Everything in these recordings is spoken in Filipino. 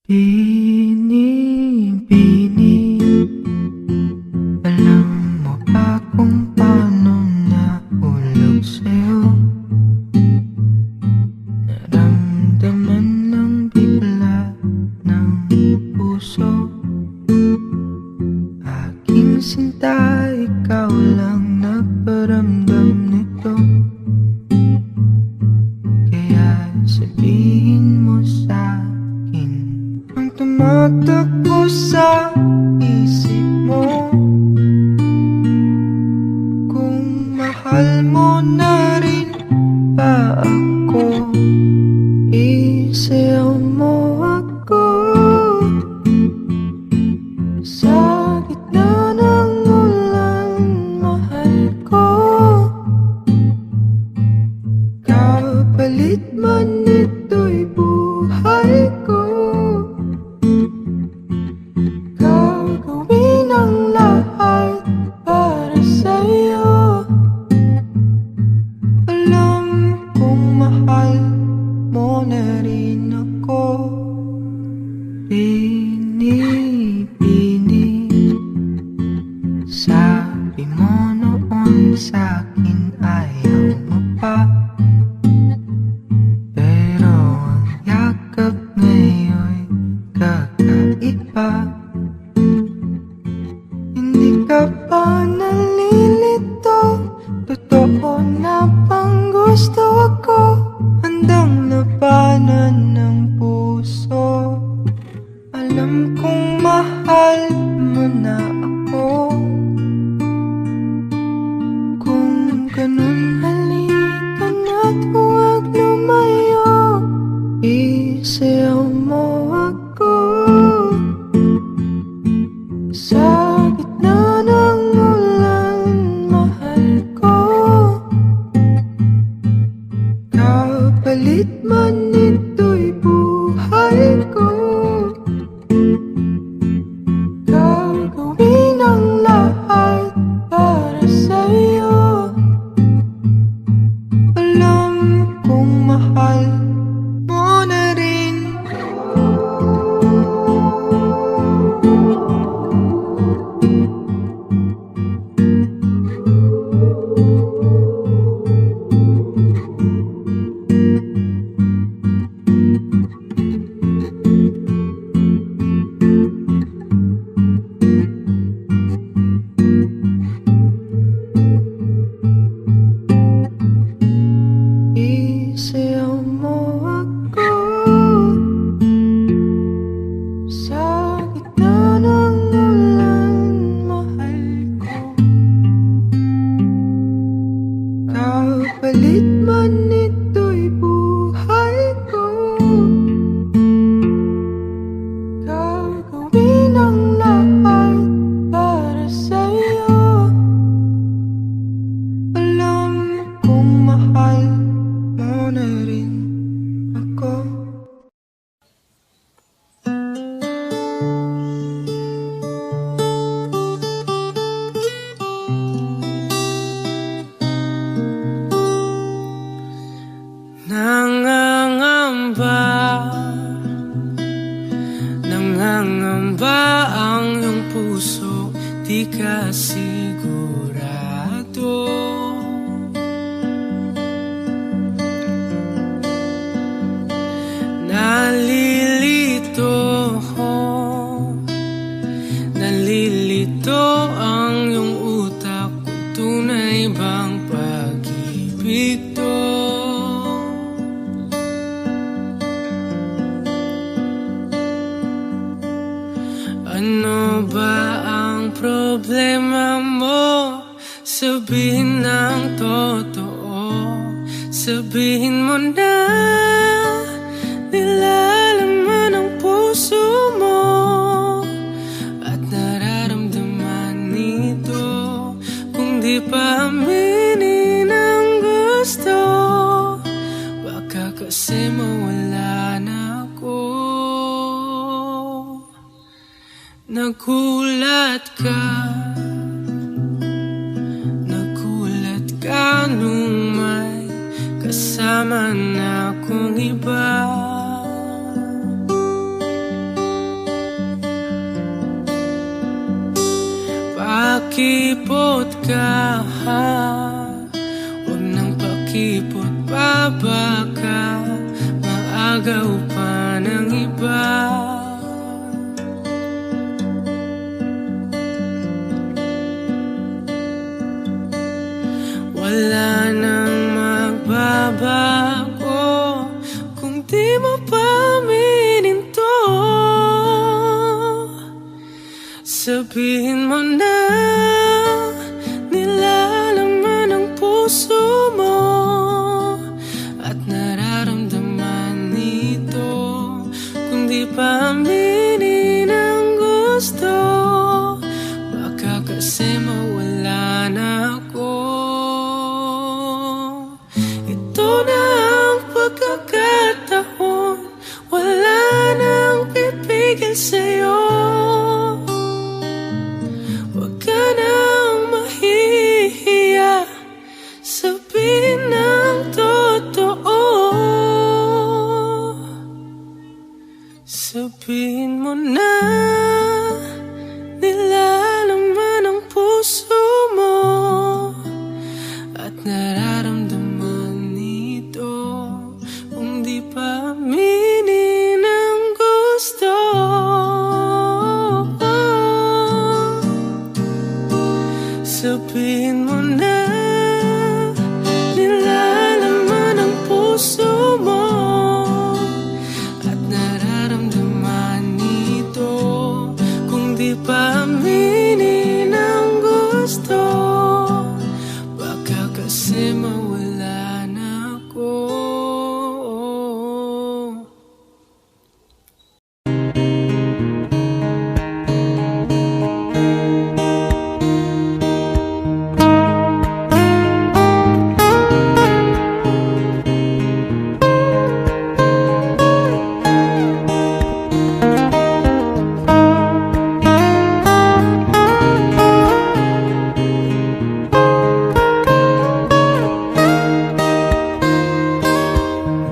Bini-bini, alam mo ba kung paano nahulog sa'yo? Naramdaman ng bigla ng puso. Aking sinta, ikaw lang nagparamdam nito. Kaya sabihin mo sa'kin ang tumatakbo sa isip mo. Kung mahal mo na rin ba ako, isayaw mo ako. Sa gitna ng ulan, mahal ko. Kapalit man ito'y buhay ko. Gagawin ang lahat para sa'yo. Alam kong mahal mo na rin ako. Bini-bini, sabi mo noon sa'kin ayaw mo pa. Pero ang yakap ngayon'y kakaiba. Hindi ka pa nalilito, totoo na bang gusto ako? Handang labanan ng puso. Alam kong mahal mo na ako. Kung ganun, halika na't huwag lumayo. Isayaw mo ako. Sa gitna ng ulan, mahal ko. Kapalit man ito'y buhay ko. Gagawin ang lahat para sa'yo. Alam kong mahal mo na rin. Isayaw mo ako. Sa gitna ng ulan, mahal ko. Kapalit man ito'y buhay ko. Gagawin ang lahat para sa'yo. Alam kong mahal mo na rin ako. Nangangamba ang iyong puso, di ka sigurado. Nalilito ang iyong utak, kung tunay bang pag-ibig to. Ano ba ang problema mo? Sabihin ng totoo. Sabihin mo na nilalaman ang puso mo at nararamdaman nito. Kung di pa aminin ang gusto, baka kasi mawala na ako. Nagulat ka nung may kasama na akong iba. pakipot ka, huwag nang pakipot pa, baka maagaw pa ng iba. Wala nang magbabago kung di mo pa aminin to. Sabihin mo na, nilalaman ang puso mo at nararamdaman nito. Kung di pa aminin ang gusto, baka kasi mawala na ako. Ito na ang pagkakataon, wala nang pipigil sa'yo. Huwag ka nang mahihiya, sabihin ang totoo. Sabihin mo na, nilalaman ang puso mo at nararamdaman nito. Kung di pa aminin ang gusto, sabihin mo na, nilalaman ang puso mo at nararamdaman nito. Kung di pa aminin ang gusto, baka kasi mawala na ako.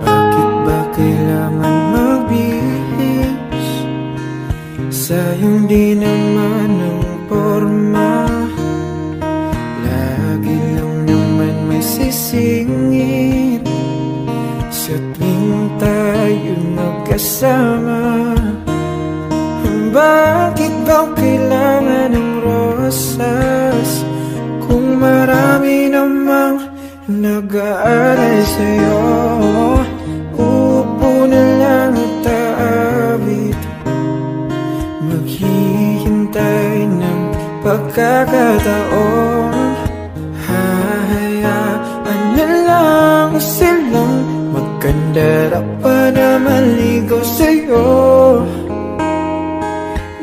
Bakit ba kailangan magbihis sa iyong di naman ang porma? Lagi lang naman may sisingit sa tuwing tayo magkasama. Bakit ba kailangan ng rosas kung marami namang nag-aalay sa'yo? Upo na lang at aawit, maghihintay ng pagkakataon. Hahayaan na lang silang magkandara pa na maligaw sa'yo.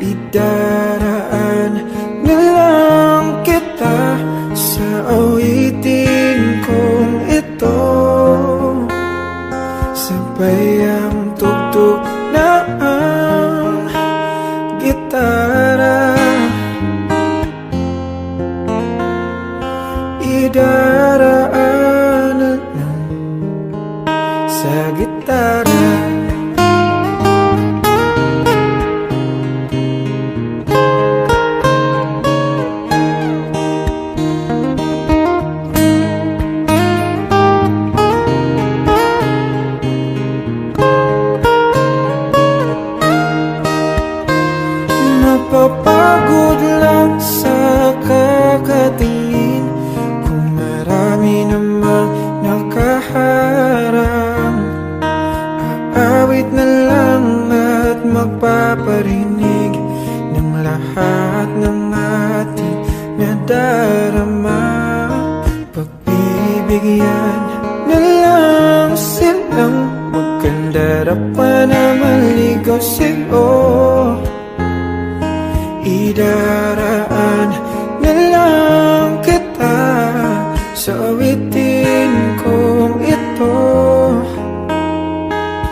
Idaraan na lang kita sa awitin kong ito. Sabay ang tugtog na ang gitara, idaraan na lang sa gitara. Napapagod lang sa kakatingin kung marami namang nakaharang. Aawit na lang at magpaparinig ng lahat ng ating nadarama. Pagbibigyan na lang silang magkandara pa na maligaw sa'yo. Idaraan na lang kita sa awitin kong ito.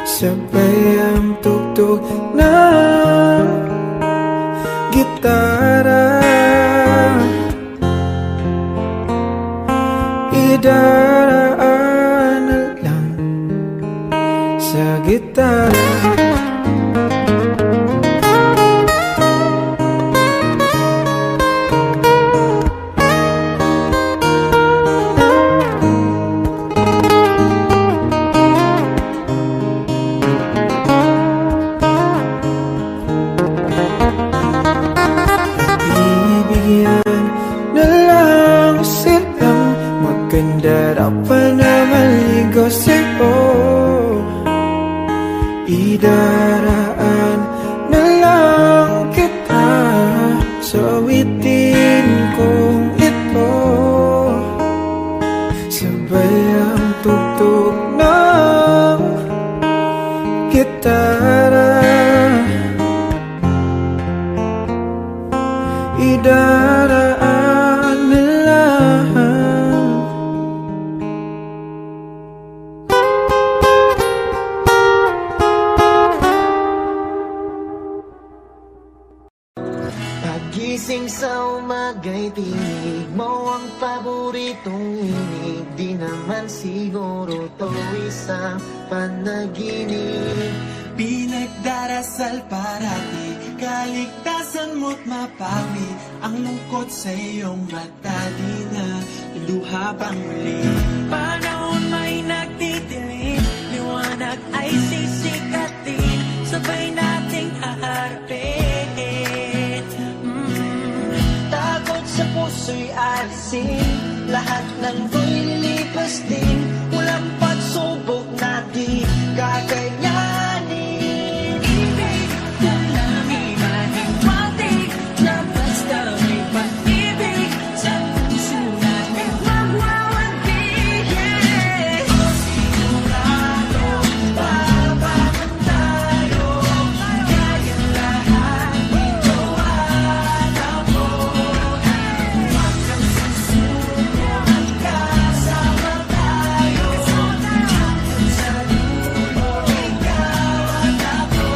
Sabay ang tugtog ng gitara, idaraan na lang sa gitara. Gising sa umaga'y tinig mo ang paboritong inig. Di naman siguro to isang panaginip. Pinagdarasal parati, kaligtasan mo't mapami ang lungkot sa iyong mata, di na luha pang muli. Panahon may nagtitilim, liwanag ay sisikatin, sabay nating haharapin. Takot sa puso'y alisin, lahat ng to'y lilipas din. Walang pagsubok na di kakayanin. Ibig na lang imahiwatig na basta may pag-ibig sa puso natin magwawantig. Sigurado, babangon tayo, kaya lahat ito at ako. Huwag kang susuko, magkasama tayo, hanggang sa dulo, ikaw at ako.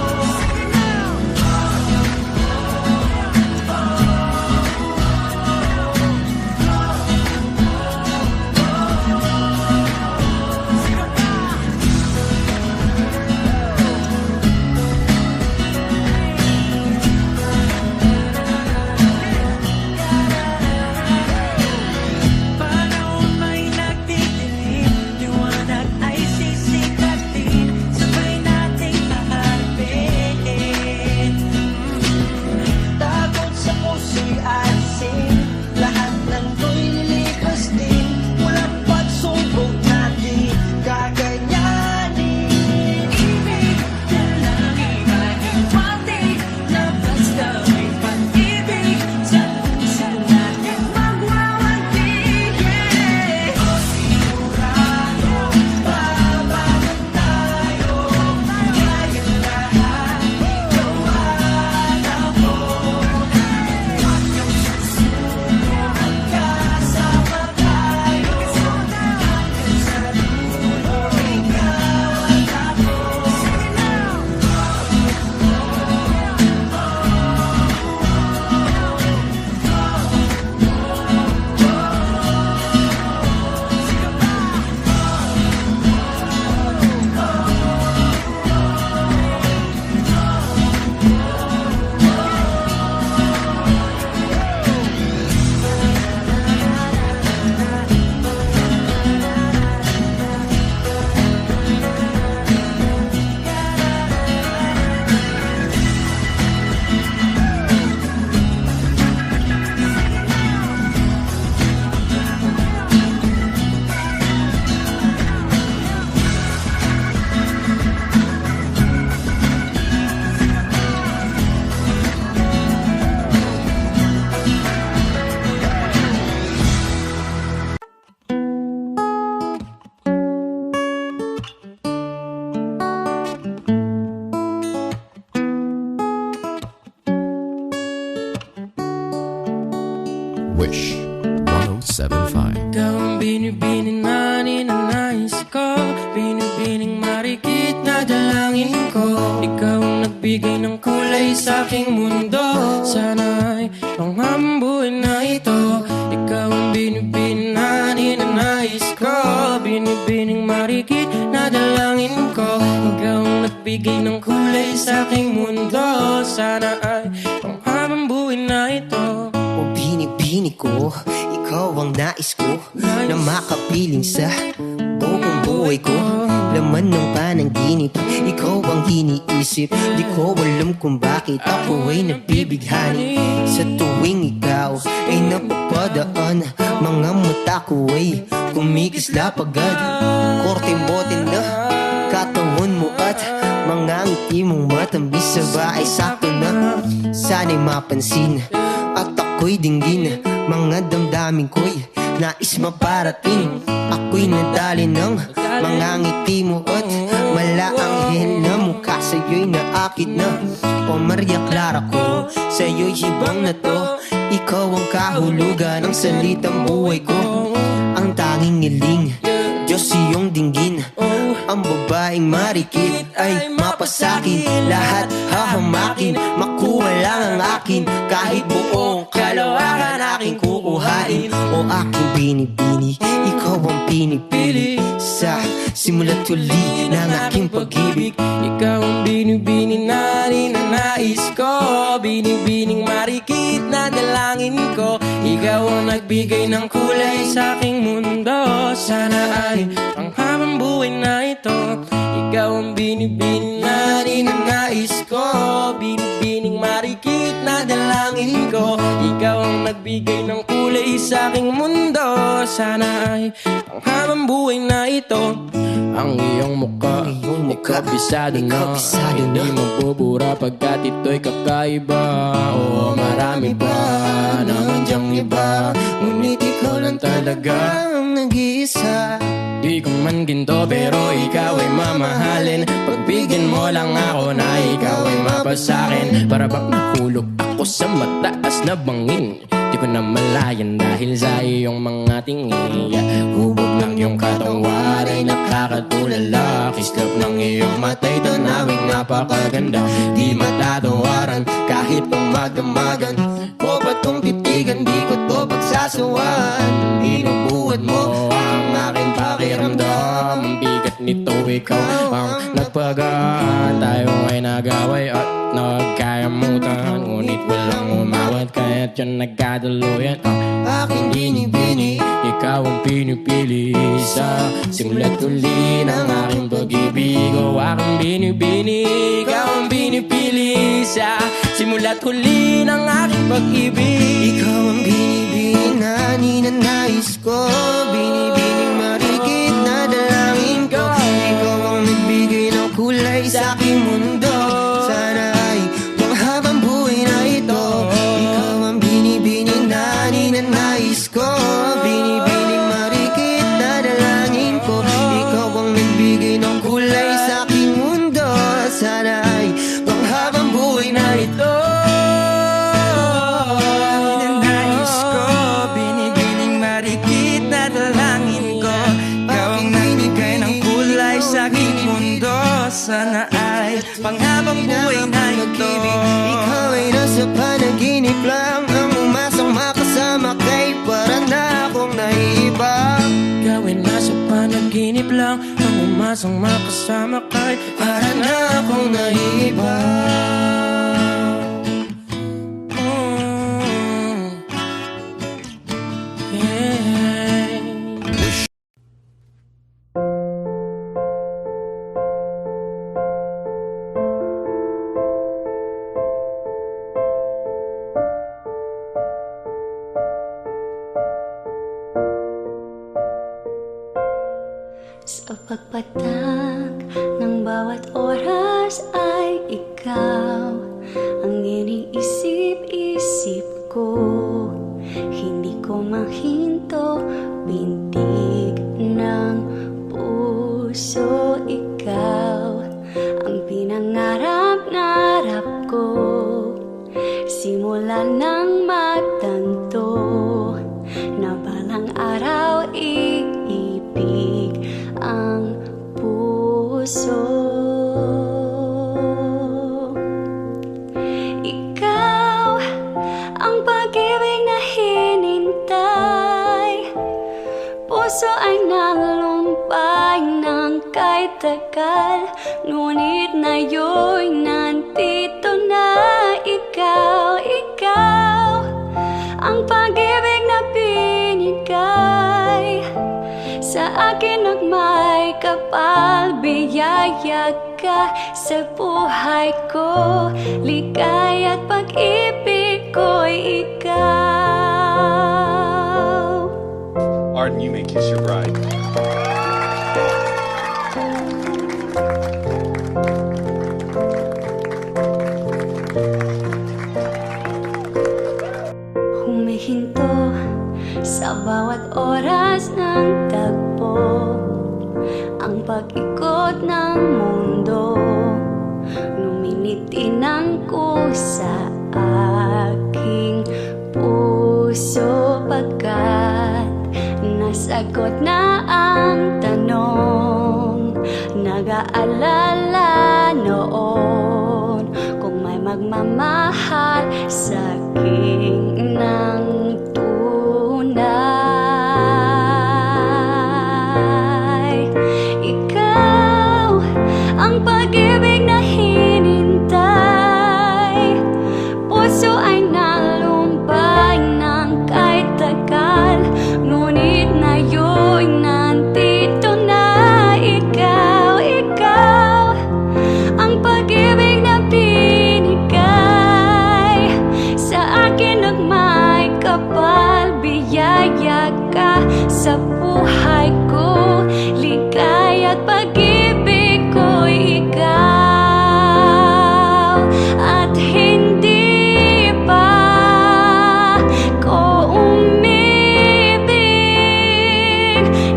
Panahon may nagtitilim, liwanag ay sisikatin, sabay nating haharapin. Takot sa puso'y alisin, lahat ng to'y lilipas din. Walang pagsubok na di kakayanin. Ibig na lang imahiwatig na basta may pag-ibig sa puso natin magwawantig. Sigurado, babangon tayo, kaya lahat ikaw at ako. Huwag kang susuko, magkasama tayo, hanggang sa dulo, ikaw at ako. Wish 1075. Ikaw ang binibining na ninanais ko, binibining marikit na dalangin ko. Ikaw ang nagbigay ng kulay sa aking mundo, sana'y panghambuin na ito. Ikaw ang binibining na ninanais ko, binibining marikit na dalangin ko. Ikaw ang nagbigay ng kulay sa aking mundo, sana ay panghambuin na ito. O binibini ko, ikaw ang nais ko na makapiling sa buong buhay ko. Laman ng panaginip, ikaw ang iniisip. Di ko alam kung bakit ako ay nabibighani. Sa tuwing ikaw ay napapadaan, mga mata ko ay kumikislap agad. Korte mo din na katawan mo at mga ngiti mong matamis sa bahay sakto na. Sana'y mapansin at ako'y dinggin, mga damdamin ko'y nais maparating. Ako'y nadali ng mga ngiti mo at malaanghel na mukha sa'yo'y naakit na. O Maria Clara ko, sa'yo'y hibang na to. Ikaw ang kahulugan ng salitang buhay ko. Ang tanging iling, Diyos iyong dinggin. Ang babaeng marikit ay mapasakin, lahat hahamakin, makuha lang ang akin. akin kahit buong kalawakan aking kukuhain. O aking binibini, ikaw ang pinipili sa simula't huli ng aking pag-ibig. Ikaw ang binibini na ninanais ko, binibining marikit na dalangin ko. Ikaw ang nagbigay ng kulay sa aking mundo. Sana ay panghabang buhay na ito. Ikaw ang binibini na ninanais ko, binibining marikit na dalangin ko. Ikaw ang nagbigay ng kulay sa aking mundo. Sana ay panghabang buhay na ito. Ang iyong mukha, kabisado na, hindi mabubura pagkat ito'y kakaiba. Oo, marami pa naman dyang iba, ngunit ikaw lang talaga ang nag-iisa. Di ko man ginto pero ikaw ay mamahalin. Pagbigyan mo lang ako na ikaw ay mapasakin. Para bang nahulog ako sa mataas na bangin. Di ko na malayan dahil sa iyong mga tingin. Hubog ng iyong katawan ay nakakatulala. Kislap ng iyong matay, tanawing napakaganda. Di matatawaran kahit pangmagdamagan. Ko pa tong titigan, di ko to pagsasawan. Binubuhat mo ang aking pakiramdam. Ang bigat nito, ikaw ang nagpagaan. Tayo ay nagaway at nagkayamutan, ngunit walang umawat kaya't yan nagkadaluyan. Aking binibini, ikaw ang pinipili sa simula't huli ng aking pag-ibig. O aking binibini, ikaw ang pinipili sa simula't huli ng aking pag-ibig. Ikaw ang binibini na ninanais ko, binibining marikit na dalangin ko. Ikaw ang nagbigay ng kulay sa aking mundo. Sana ay panghabang buhay na ito. Ikaw ang binibini na ninanais ko, binibining marikit na dalangin ko. Ikaw ang nagbigay ng kulay sa aking mundo. Sana ay panghabang buhay na ito. Ninanais ko, binibining marikit na dalangin ko. Ikaw ang nagbigay ng kulay sa aking mundo. Sana ay panghabang buhay na ito. Ikaw ay nasa panaginip lang, ang umasang makasama kay para na akong naiiba. Ikaw ay nasa panaginip lang, ang umasang makasama kay para na akong naiiba. Yeah. Sa pagpatak ng bawat oras ay ikaw ang iniisip-isip ko. Hindi ko mahinto, bintig ng puso. Ikaw ang pinangarap-narap ko. Simula ng matanto na balang araw iibig ang puso. Ikaw ang pag-ibig na hinintay. Puso ay nalumpay ng kahit tagal, ngunit ngayon nandito na. Ikaw, ikaw ang pag-ibig na binigay sa akin at may kapal. Biyaya ka sa buhay ko, ligaya at pag-ibig ko'y ikaw. Arden, you may kiss your bride. Humihinto sa bawat oras ng tagpo, ang pag-ikot ng mundo. Numinitin ang kusa aking puso, pagkat nasagot na ang tanong. Nag-aalala noon kung may pagmamahal sa'king ng tunay. Ikaw ang pag-ibig na hinintay, puso ay nalumbay ng kahit tagal, ngunit ngayon nandito na. Ikaw ang pag-ibig na binigay sa akin at may kapal, biyaya ka sa buhay ko, ligay at pag-ibig ko'y ikaw. At hindi pa ko umibig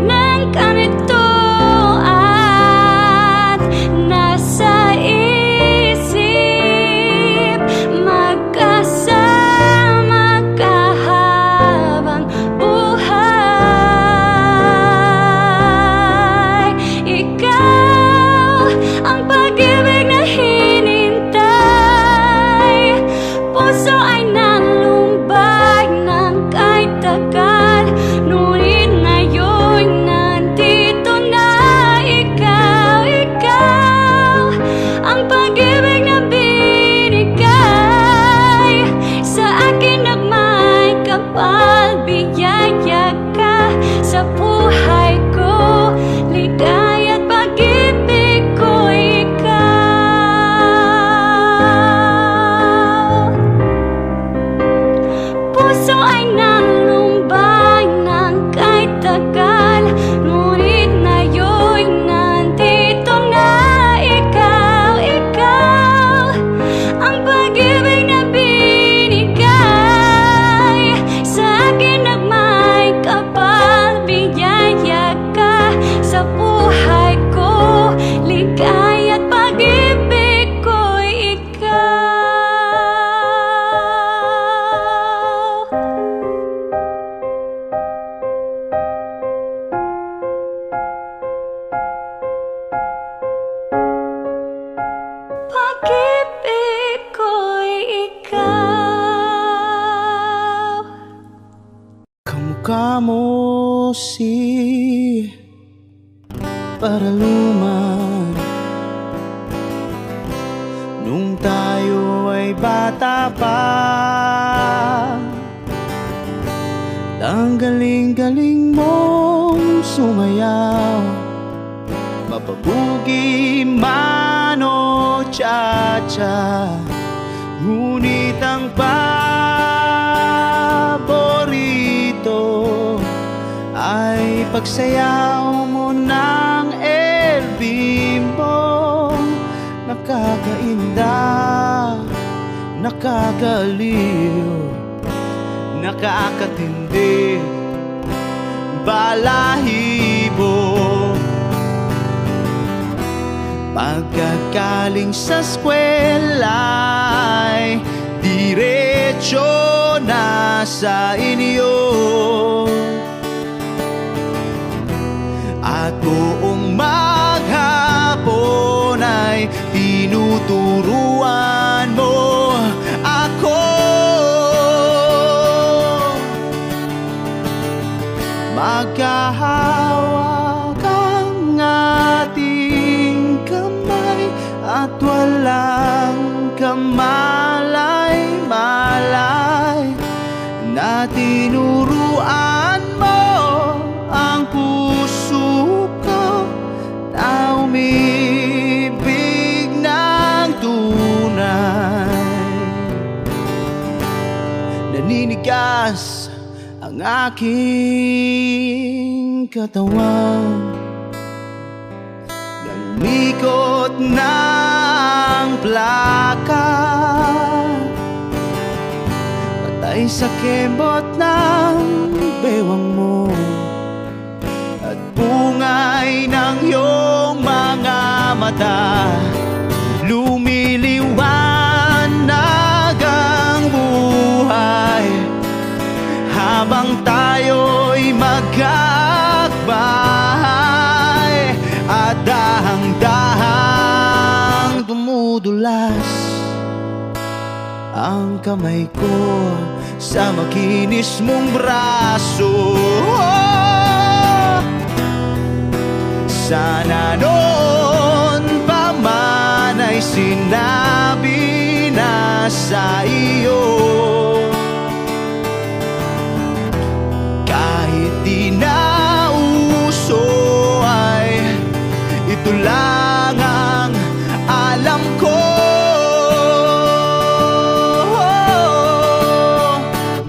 ng ganito, at nasa isip magkasama ka habang buhay. Ikaw ang pag-ibig na hinintay, puso ay nalumbay ng kahit tagal, ngunit ngayon nandito na. Ikaw ang pag-ibig na binigay sa akin at may kapal, biyaya ka sa buhay ko, ligay at pag-ibig ko'y ikaw. Puso ay nalumbay ng kahit tagal, ngunit ngayon nandito na. Ikaw ang pag-ibig na binigay sa akin at may kapal, biyaya ka sa buhay ko, ligay at pag-ibig ko'y ikaw. Pag-ibig ko'y ikaw. Kamukha mo si Paraluman nung tayo ay bata pa. Ang galing-galing mong sumayaw, mapabugi man o cha-cha, ngunit ang paborito ay pagsayaw mo ng El Bimbo. Nakakainda, nakakaliw, nakakatindi, balahibo. Pagkagaling sa eskwela'y diretso na sa inyo, at buong maghapon ay tinuturuan mo ako. Magkahawak ang ating kamay at walang kamalay-malay, na tinuruan mo ang puso ko na umibig ng tunay. Naninigas ang aking katawan, namikot ng plaka, patay sa kembot ng bewang mo at bungay ng iyong mga mata. Lumiliwanag ang buhay habang tayo'y magkakbahay, at dahang-dahang dumudulas ang kamay ko sa makinis mong braso. Sana noon pa man ay sinabi na sa iyo, kahit di na uso ay ito lang ang alam ko.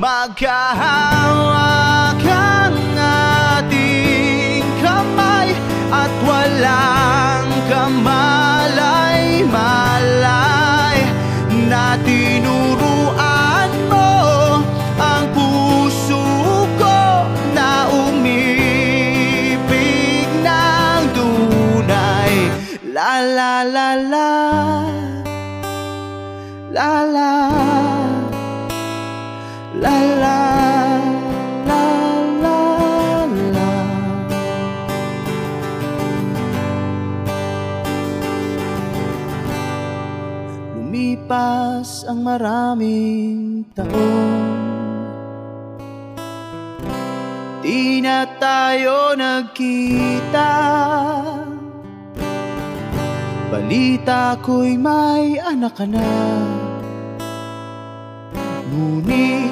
Magkahawak ang ating kamay at walang kamalay-malay na tinuruan mo ang puso ko na umibig ng tunay. La la la la, la la, la la, la la, la. Lumipas ang maraming taon, di na tayo nagkita. Balita ko'y may anak ka na, ngunit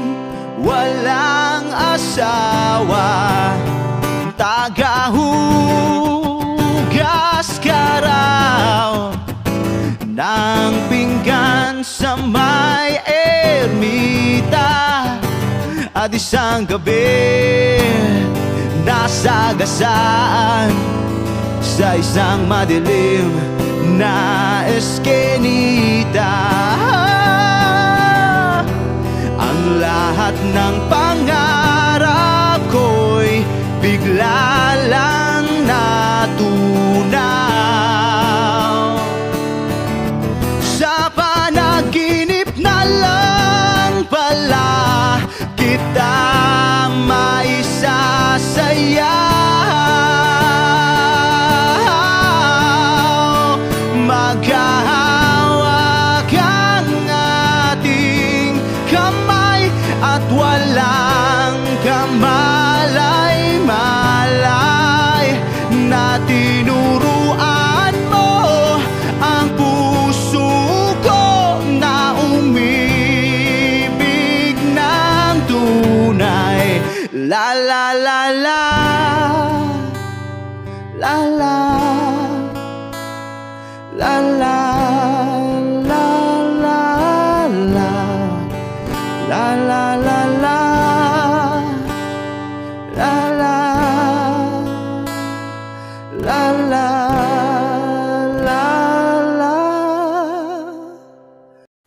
walang asawa. Tagahugas ka raw ng pinggan sa may ermita, at isang gabi nasagasaan sa isang madilim na eskenita. Ang lahat ng pangarap ko'y bigla lang natunaw. Sa panaginip na lang pala kita maisasayaw. Maghahawak ang ating kamay at walang kamalay-malay na tinuruan mo ang puso ko na umibig ng tunay. La la la la, la la, la la, la la, la, la la la la, la la, la la, la la.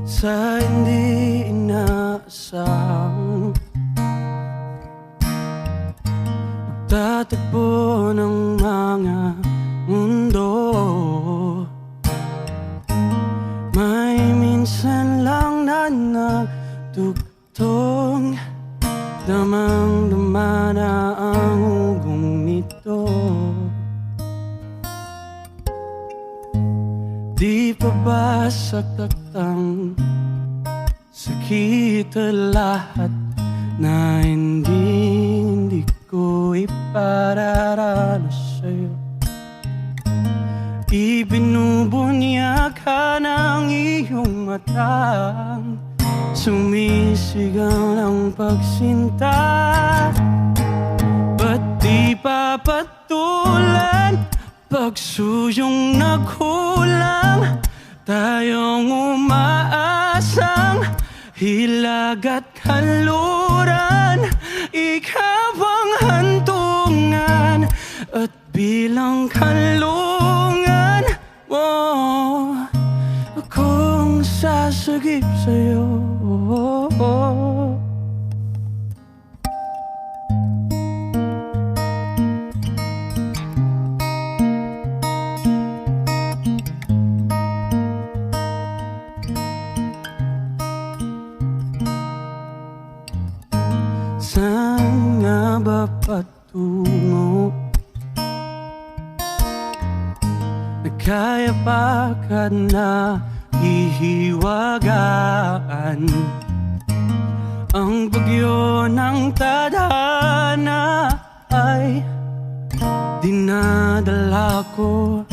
Sa hindi inaasahang pagtatagpo ng mga mundo, may minsan lang na nagtugtong, damang-dama na ang hugong nito. Di pa ba saktaktang sakit lahat na hindi ko ipararanas sa'yo? Ibinubunyag ka ng iyong matang, sumisigaw ng pagsinta. Ba't di papatulan pagsuyong naghulang, tayong umaasang hilag at kanluran. Ikaw ang hantungan at bilang kanlungan mo, akong sasagip sa'yo. Saan nga ba patungo? Nagkaya pa ka na hihiwagaan. Ang bagyo ng tadhana ay dinadala ko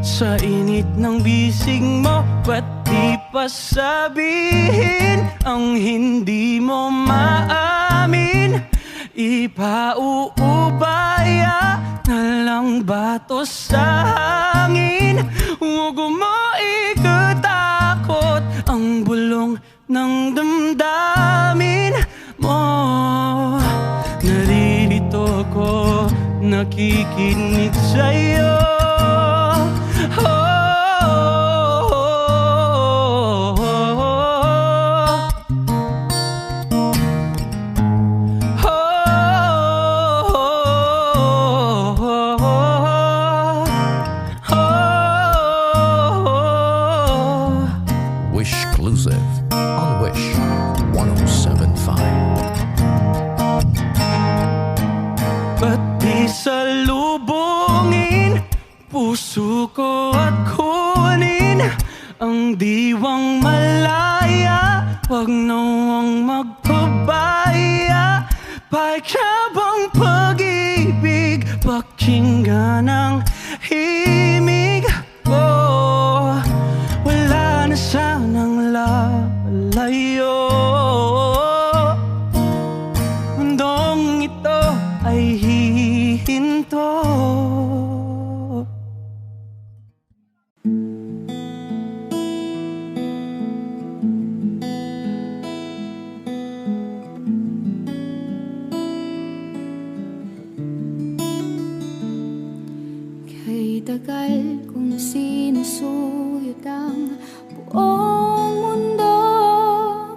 sa init ng bisig mo. Ba't di pa sabihin ang hindi mo maamin? Ipauubaya na lang ba to sa hangin? Huwag mo ikatakot ang bulong ng damdamin mo. Naririto ko, nakikinig sa'yo. Exclusive on Wish 107.5. Ba't di salubungin puso ko at kunin ang diwang malaya? Wag nawang magpabaya. Pakiabang pag-ibig, pakinggan ang himig ko. Wala na sanang lalayo. Mundong ito ay hihinto. Kay tagal kong sinusuyod ang buong mundo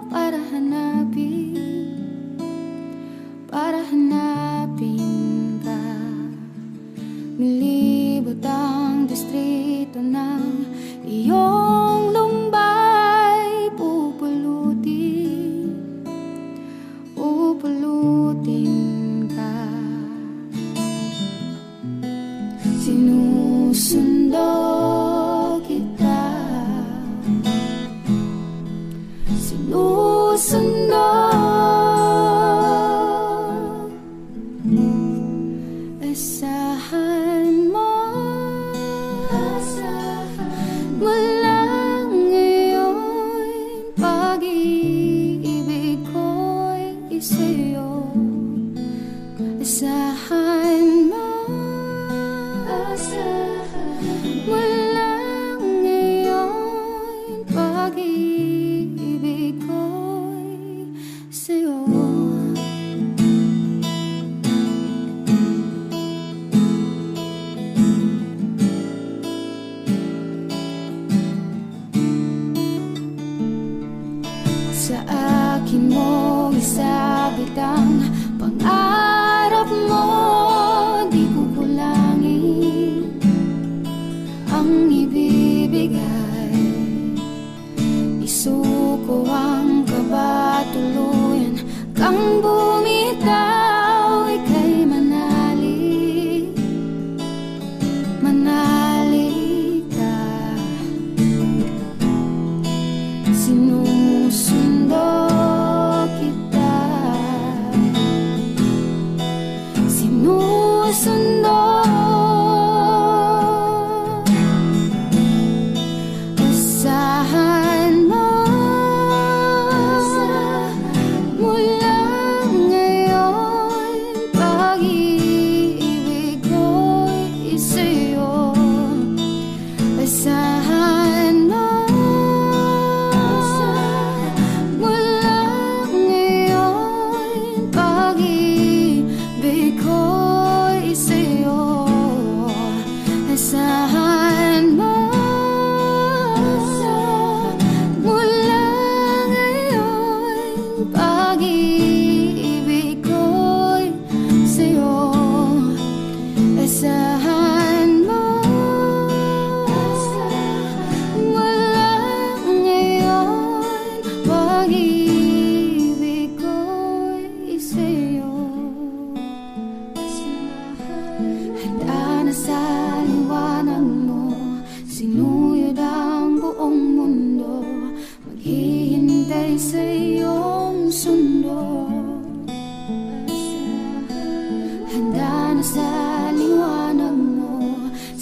para hanapin ka. Milibot ang distrito ng iyong lumbay. Pupulutin ka. Sinusundo kita, sinusundo. Asahan mo, mula ngayon pag-ibig ko'y sa'yo. Asahan mo, mula ngayon pag-ibig ko'y sa'yo. Sa akin mo isabit ang pangarap mo. Di ko kulangin ang ibibigay. Isuko ang kaba, tuluyan kang bumitaw. Ika'y manali, manali ka. Sinusundo kita, sinusundo. Asahan mo, mula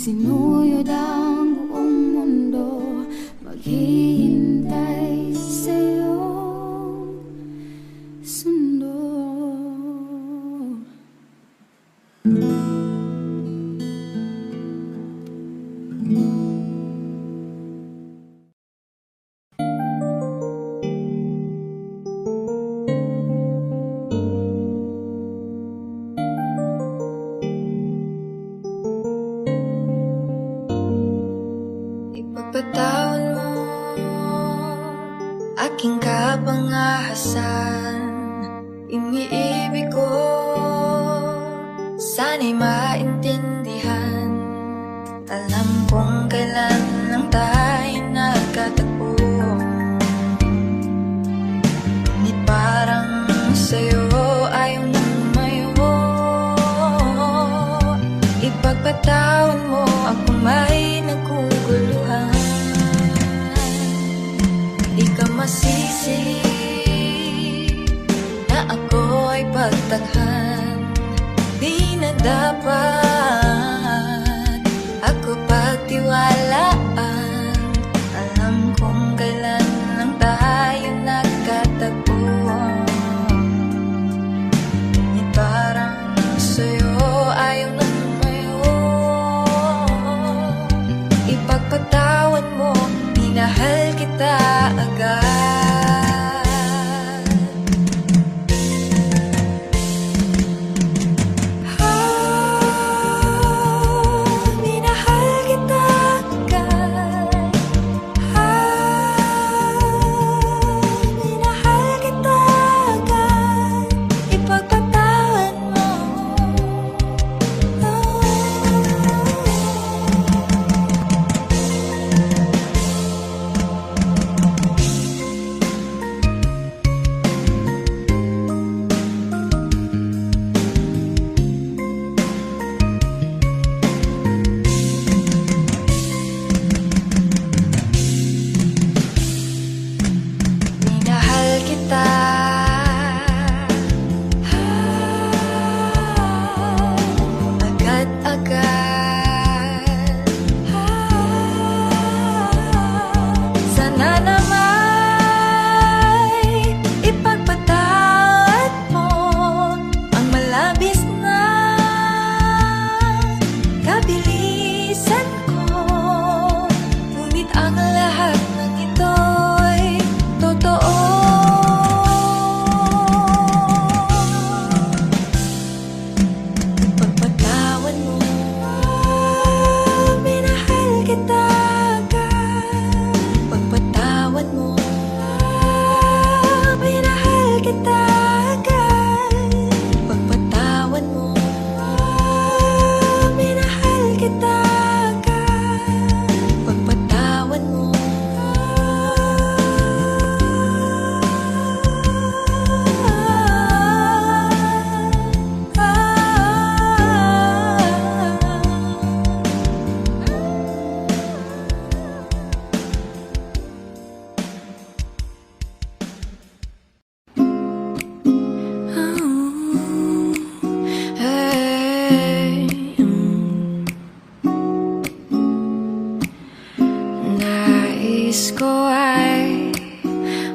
Sinuyod ang buong mundo, maghihintay sa'yo sundo. Ipagpatawan mo aking kapangahasan, iniibig ko, sana'y maintindihan. Alam kong kailan lang tayo nagkatagpo, ngunit parang sa'yo ayaw nang mayo. Ipagpatawan mo ako may naguguluhan, di ka masisi na ako ay pagtakhan. Di na dapat ako pagtiwalaan. Alam kong kailan lang tayo nagkatagpo, ngunit parang sa'yo ayaw na lumayo. Ipagpatawan mo, minahal kita agad. Nais ko ay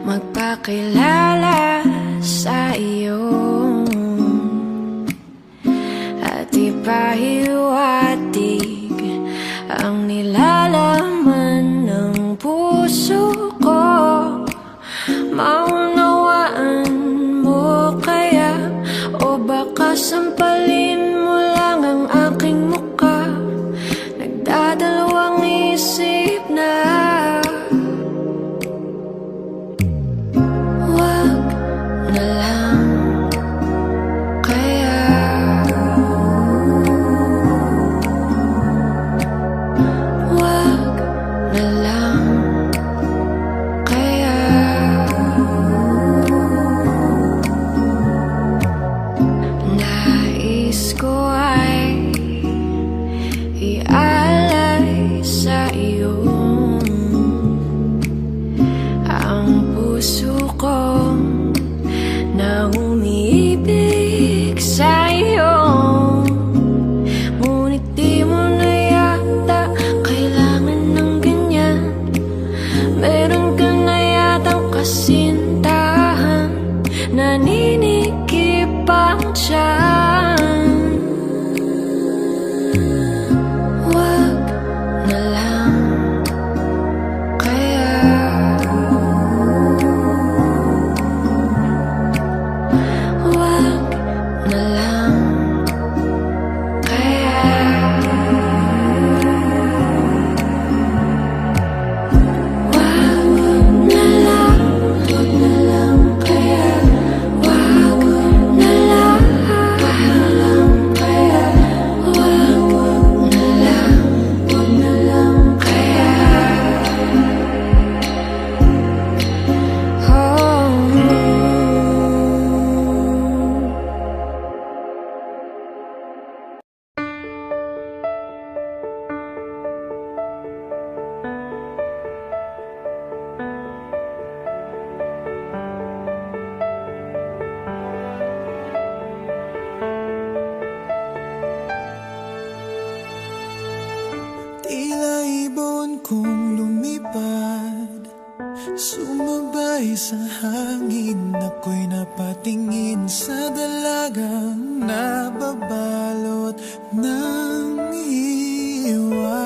magpakilala sa iyo at ipahiwatig ang nilalaman ng puso ko. Maunawaan mo kaya, o baka sampalin mo lang ang aking mukha? Nagdadalawang isip na wag na lang kaya. Wag na lang kaya. Nais ako'y napatingin sa dalagang nababalot ng hiwaga.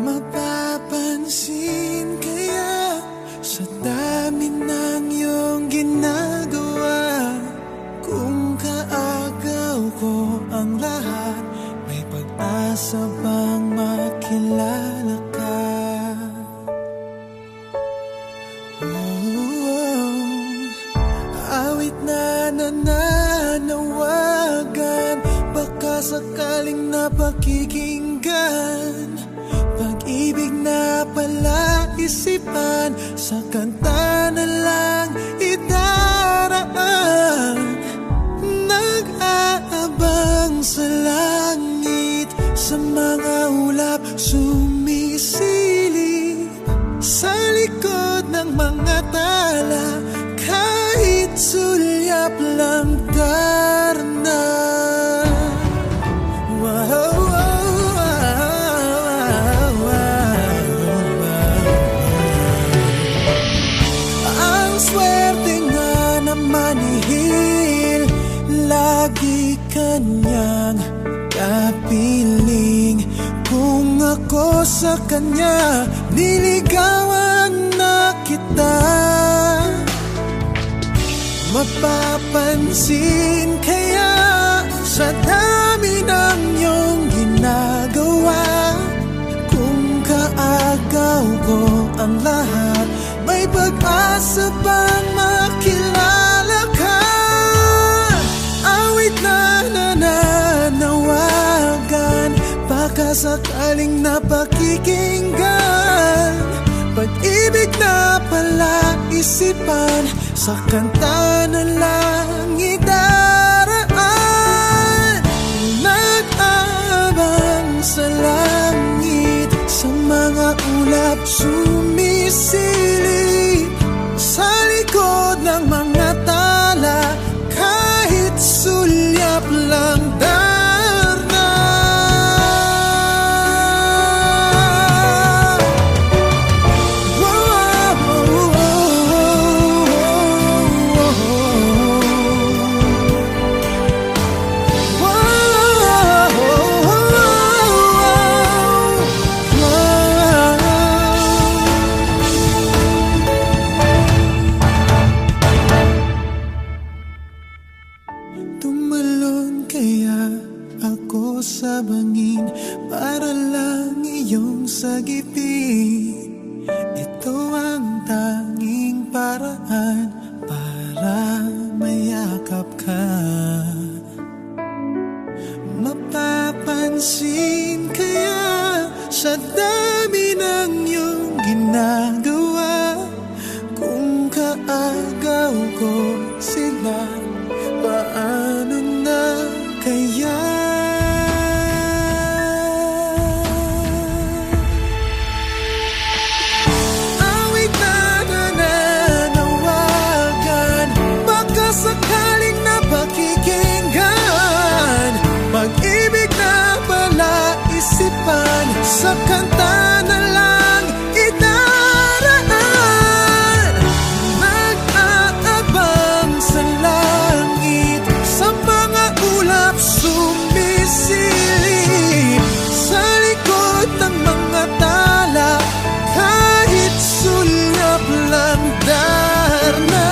Mapapansin kaya sa dami ng iyong ginagawa, kung kaagaw ko ang lahat, may pag-asa bang makilala ka? Awit na nananawagan, baka sakaling napakikinggan. Pag-ibig na pala isipan, sa kanta na lang idaraan. Nag-aabang sa langit, sa mga ulap sumisilip, sa likod ng mga tala, kahit sulyap lang darna. Ang swerte nga na manihil, lagi kanyang kapiling. Kung ako sa kanya, niligawan na kita. Mapapansin kaya sa dami ng iyong ginagawa, kung kaagaw ko ang lahat, may pag-asa bang makilala ka? Awit na nananawagan, baka sakaling napakikinggan. Pag-ibig na pala isipan, sa kanta na lang idaraan. Nag-aabang sa langit, sa mga ulap sumisilip, sa likod ng mga tala, kahit sulyap lang darna. Tumalon kaya ako sa bangin para lang iyong sagipin. Ito ang tanging paraan para mayakap ka. Mapapansin kaya sa dami ng iyong ginagawa, kung kaagaw ko sila, paano na kaya? Awit na nananawagan, baka sakaling napakikinggan. Pag-ibig na pala isipan, sa kanta na lang idaraan. Nag-aabang sa langit, sa mga ulap sumisilip, sa likod ng mga tala, kahit sulyap lang darna.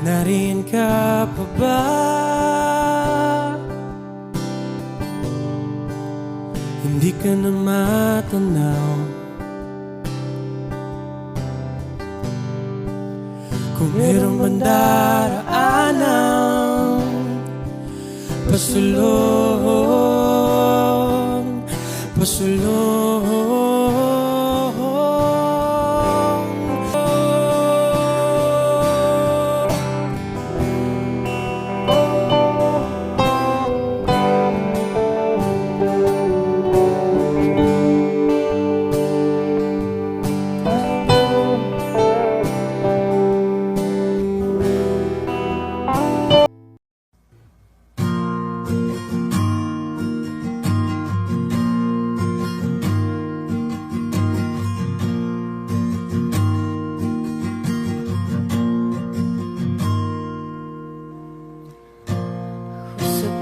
Nariyan ka pa ba? Hindi ka na matanaw. Kung merong bandaraanan, pasulong, pasulong.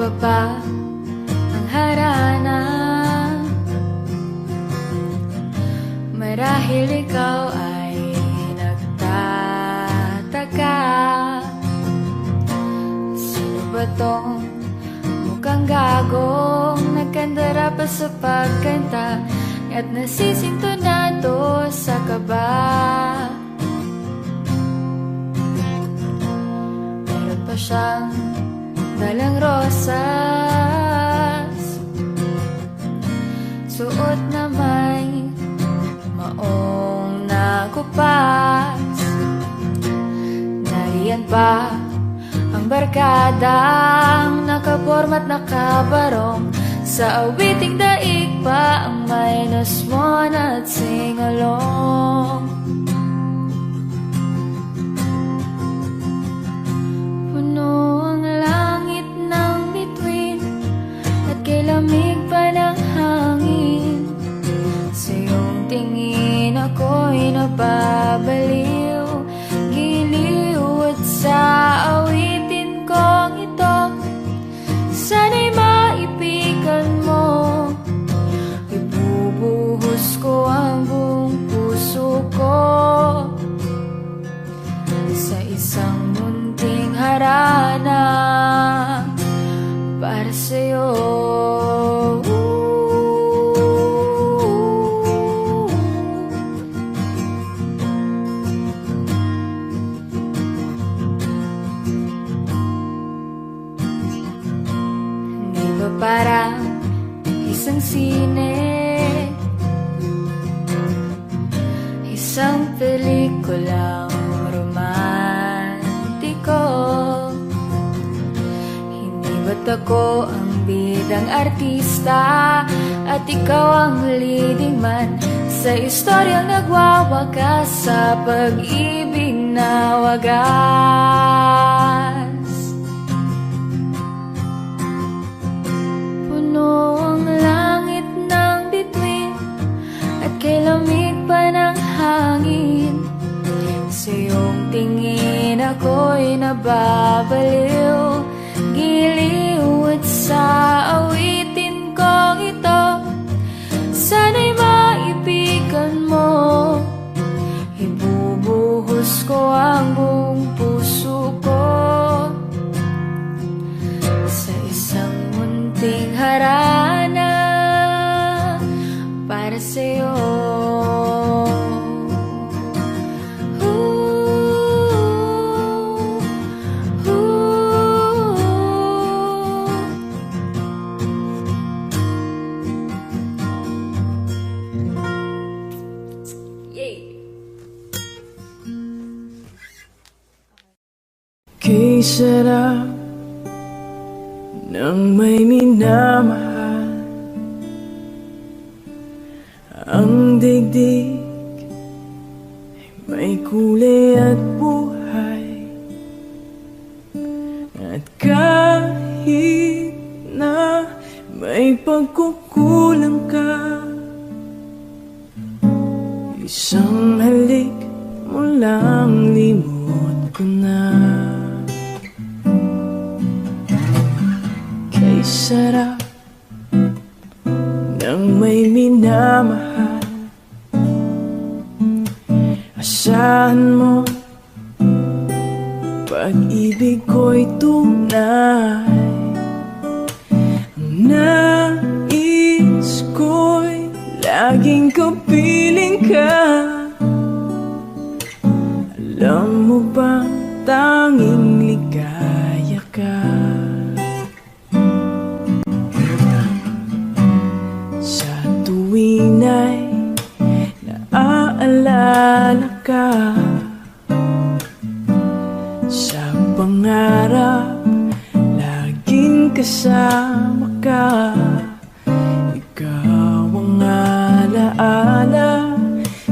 iba pa ang harana. Marahil ikaw ay nagtataka, sino ba tong mukhang gagong nagkandara pa sa pagkanta at nasisintonado sa kaba? Meron pa siyang dalang rosas, suot na may maong nakupas. Nariyan pa ang barkadang nakaporma't nakabarong, sa awiting daig pa ang minus mo na at sing-along. Puno ang langit ng bituin at kay lamig pa ng hangin. Sa iyong tingin ako'y napabaliw, giliw at sa awitin kong ito, sana'y maipigan mo. Ibubuhos ko ang buong puso ko sa isang munting harana para sa'yo. Parang isang sine, isang pelikulang romantiko. Hindi ba't ako ang bidang artista at ikaw ang leading man sa istoryang nagwawakas sa pag-ibig na wagas? Puno ang langit ng bituin at kay lamig pa ng hangin. Sa iyong tingin ako'y nababaliw, giliw at sa awitin kong ito, sana'y maipigan mo. Ibubuhos ko ang buong puso ko sa isang munting harana para sa'yo. Kay sarap nang may minamahal, ang digdig ay may kulay at buhay. At kahit na may pagkukulang ka, isang halik mo lang limot ko na. Sarap nang may minamahal, asahan mo pag-ibig ko'y tunay. Nais ko'y laging kapiling ka. Alam mo bang tanging ligaya ka? Tuwina'y naaalala ka, sa pangarap laging kasama ka. Ikaw ang alaala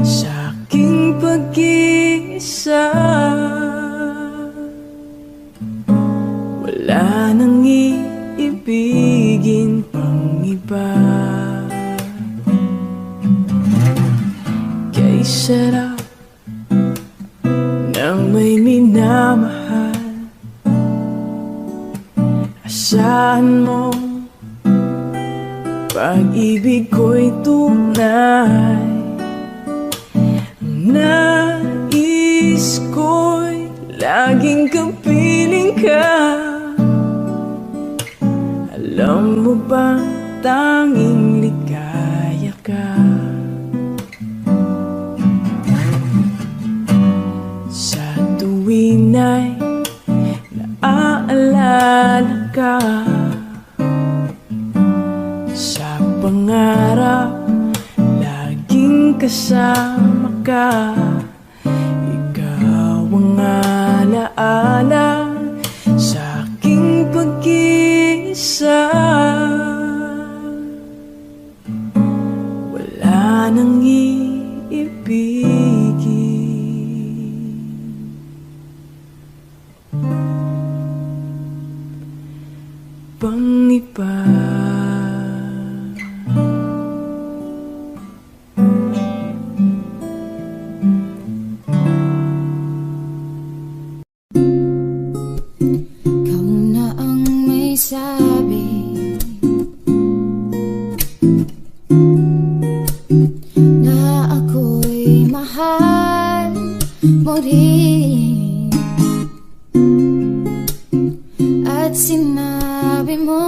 sa aking pag-iisa. Wala nang iibigin pang iba. Sarap nang may minamahal, Asahan mo, pag-ibig ko'y tunay. Nais ko'y laging kapiling ka. Alam mo ba, tanging ligaya ka. Sa tuwin ay naaalala ka. Sa pangarap, laging kasama ka. Ikaw ang alaala sa aking pag-iisa. Wala nang iibigin. Pang-iba. Ikaw na ang may sabi na ako'y mahal mo rin. At sinabi mo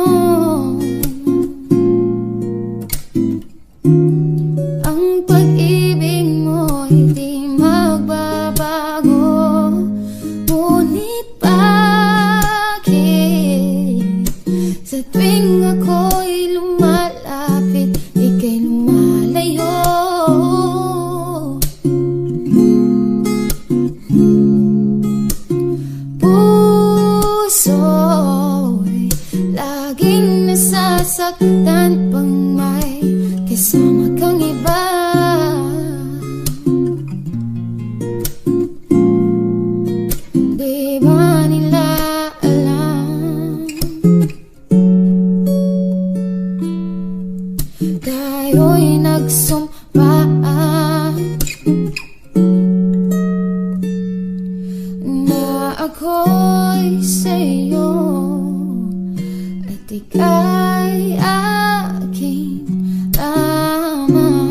ang pag-ibig mo'y di magbabago. Ngunit bakit sa tuwing ako'y lumalapit, ika'y lumalayo? Puso'y laging nasasaktan pang may kasama kang iba. Di ba nila alam? Tayo'y nagsumpaan na ako'y sa'yo at ika'y aking lamang.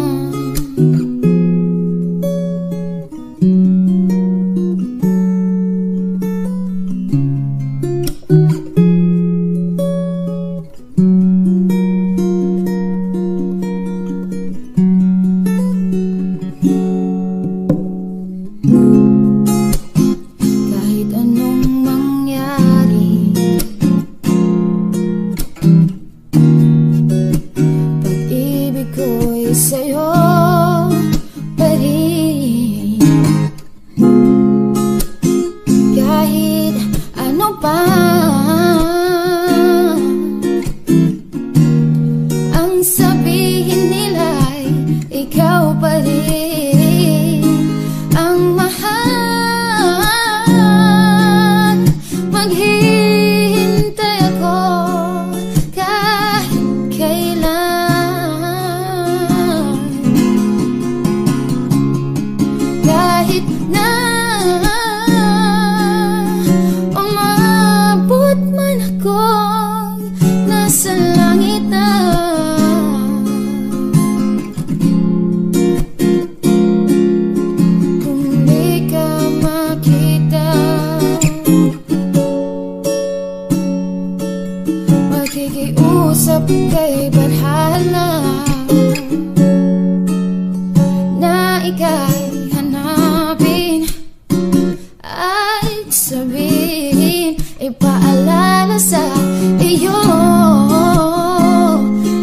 Kahit anong mangyari, pag-ibig ko'y sa'yo pa rin. Kahit ano pa ang sabihin nila'y ikaw pa rin ang mahal. Maghihintay ako kahit kailan, kahit na umabot man ako'y nasa langit na. Kung di ka makita, makikiusap kay Badhala na ika'y hanapin at sabihin, ipaalala sa iyo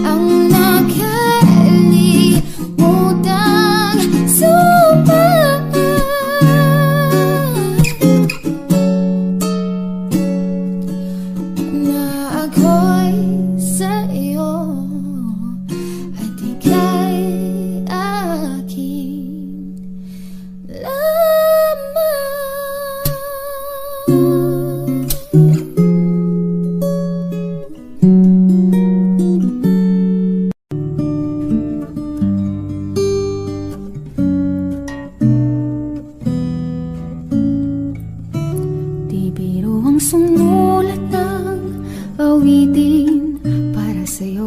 ang nakalimutang sumpa. Na ako'y sa'yo at ika'y aking lamang. Di biro ang sumulat ng awitin para sa'yo.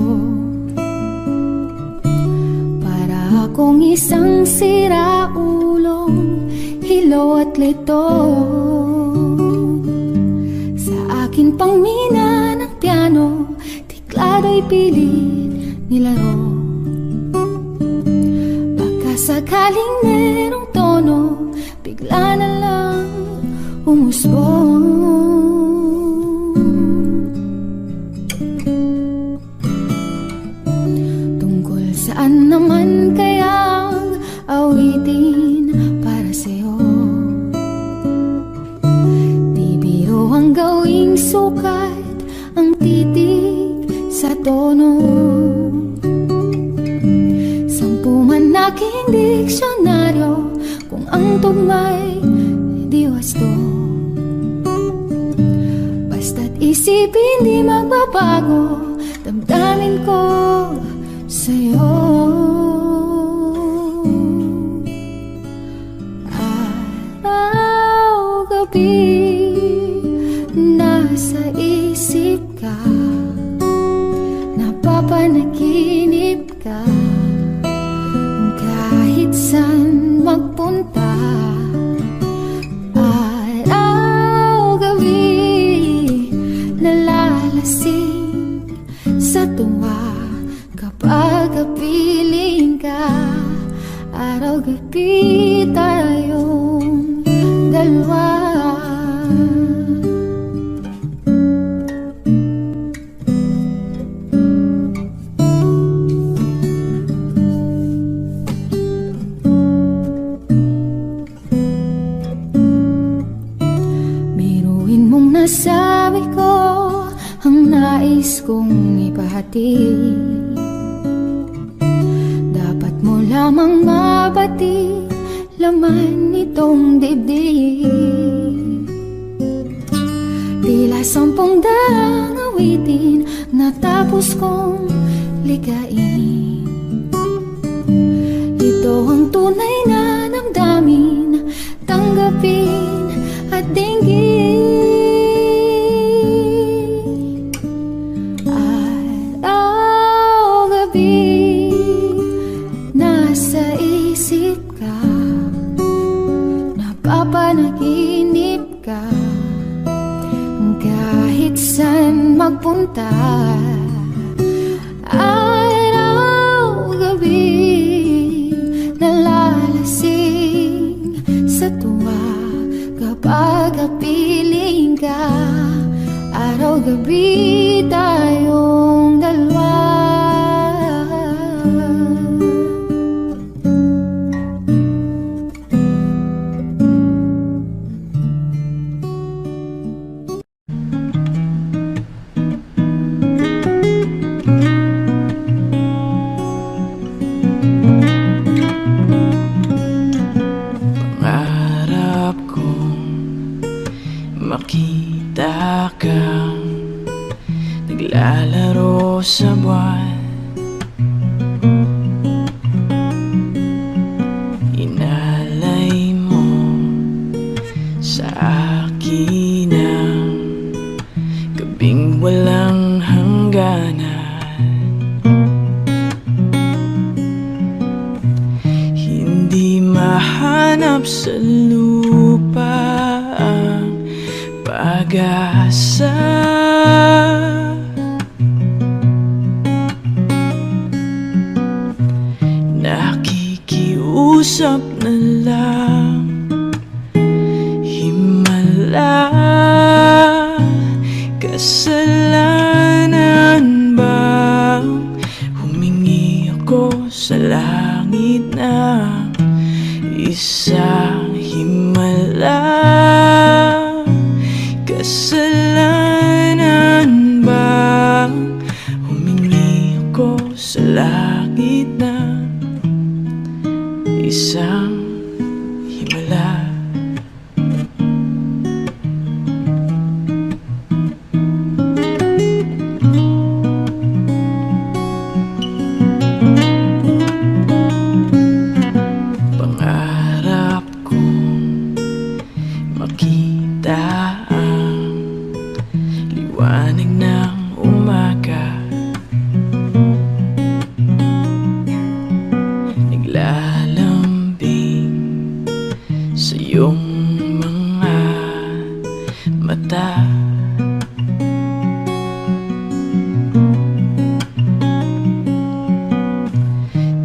Para akong isang siraulong hilaw at lito, sa akin pangmina ng piano, tiklado'y pilit nilaro. Baka sakaling merong tono, bigla na lang umusbong. Tungkol saan naman kayang awitin para sa'yo? Di biro ang gawing sukat ang titig sa tono. Sampu man aking diksyonaryo, kung ang tugma'y di wasto. Basta't isipin di magbabago, damdamin ko sa'yo. Araw-gabi nasa isip ka, napapanaginip ka, kahit saan magpunta. Araw-gabi nalalasing sa tuwa kapag kapiling ka. Araw-gabi tayong dalawa. Biruin mong nasabi ko ang nais kong ipahati. Dapat mo lamang mabati laman nitong dibdib. Tila 10 daang awitin natapos kong ligain. Ito ang tunay na damdamin, tanggapin at dinggin. Araw-gabi nasa isip ka, napapanaginip ka, kahit saan magpunta. Araw-gabi nalalasing sa tuwa kapag kapiling ka. Araw-gabi tayong dalawa. Pangarap kong makita kang naglalaro sa buwan. Inalay mo sa akin ang gabing walang hangganan. Hindi mahanap sa lupa ang pag-asa. Nakikiusap na lang, himala. Kasalanan bang humingi ako sa langit ng isang himala? Kasalanan bang humingi ako sa langit ng isang himala? Pangarap kong makita ang liwanag ng umaga naglalambing sa iyong mga mata.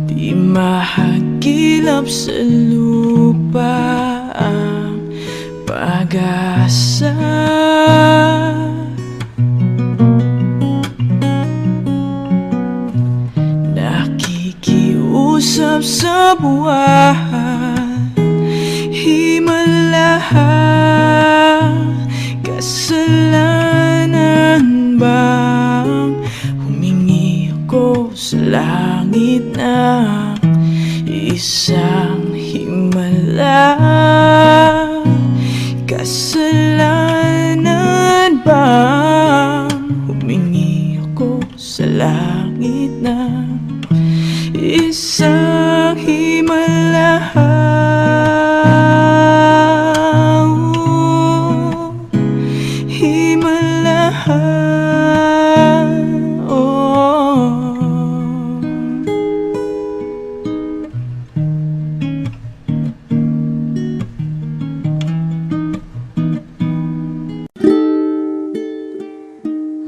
Di mahagilap sa lupa ang pag-asa. Nakikiusap sa buwan, himala, kasalanan bang humingi ako sa langit ng isang himala? Kasalanan bang humingi ako sa langit ng isang himala? Himala, oh.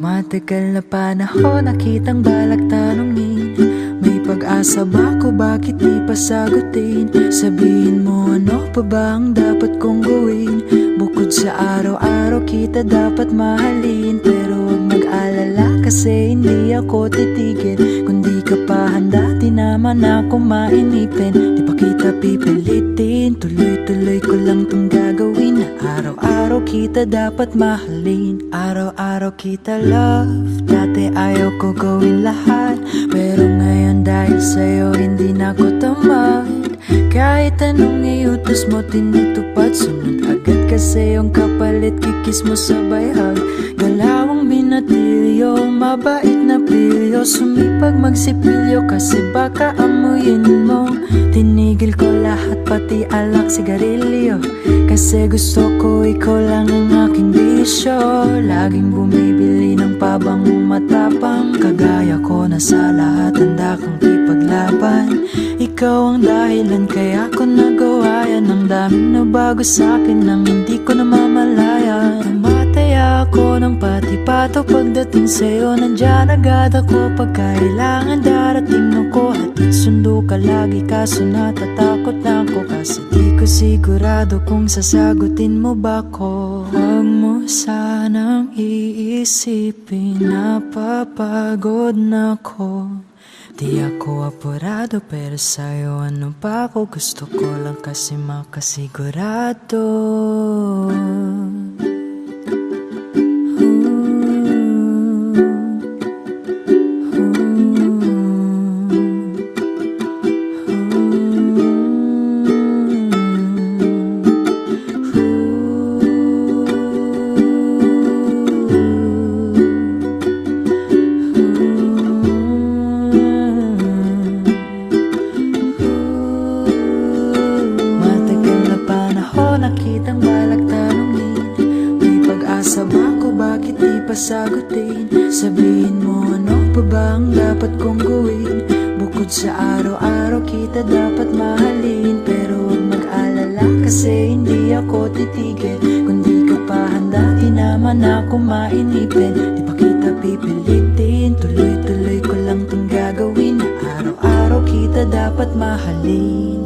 Matagal na panahon nakitang balak tanongin, may pag-asa ba ko, bakit di pa sagutin? Sabihin mo ano pa ba ang dapat kong gawin? Bukod sa araw-araw kita dapat mahalin, pero huwag mag-alala kasi hindi ako titigil. Kung di ka pa handa, di naman ako mainipin. Di pa kita pipilitin, tuloy-tuloy ko lang tong gagawin. Na araw-araw kita dapat mahalin, araw-araw kita love. Dati ayaw ko gawin lahat, pero ngayon dahil sa'yo hindi na ko tamad. Kahit anong iutos mo tinutupad, sunod agad kasi yung kapalit kikis mo sabay hug. Galawang binatilyo, mabait na pilyo, sumipag magsipilyo kasi baka amuyin mo. Tinigil ko lahat pati alak sigarilyo, kasi gusto ko ikaw lang ang aking bisyo. Laging bumibili ng pabangong matapang, kagaya ko na sa lahat handa kong ipaglaban. Ikaw ang dahilan kaya ko nagawa yan, ang daming nabago sa'kin nang hindi ko namamalayan. Namataya ako ng pati-pato pagdating sa'yo, nandyan agad ako pag kailangan darating ako. Hatid sundo ka lagi kaso natatakot na ako, kasi di ko sigurado kung sasagutin mo ba ko. Huwag mo sanang iisipin napapagod na ko. Di ako apurado pero sa'yo ano pa ako, gusto ko lang kasi makasigurado. Sagutin, sabihin mo ano pa ba ang dapat kong gawin? Bukod sa araw-araw kita dapat mahalin, pero huwag mag-alala kasi hindi ako titigil. Kung di ka pa handa, di naman ako mainipin. Di pa kita pipilitin, tuloy-tuloy ko lang tong gagawin. Na araw-araw kita dapat mahalin.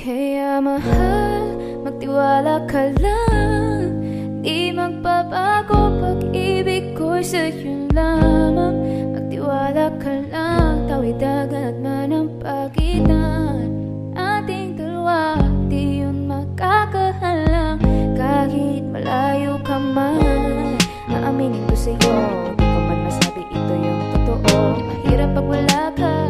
Kaya mahal, magtiwala ka lang, di magbabago pag-ibig ko'y sa'yo lamang. Magtiwala ka lang, tawid agad man ang pagitan ating dalawa, di yun makakahalang. Kahit malayo ka man, aaminin ko sa'yo, di ko man masabi ito yung totoo. Mahirap pag wala ka,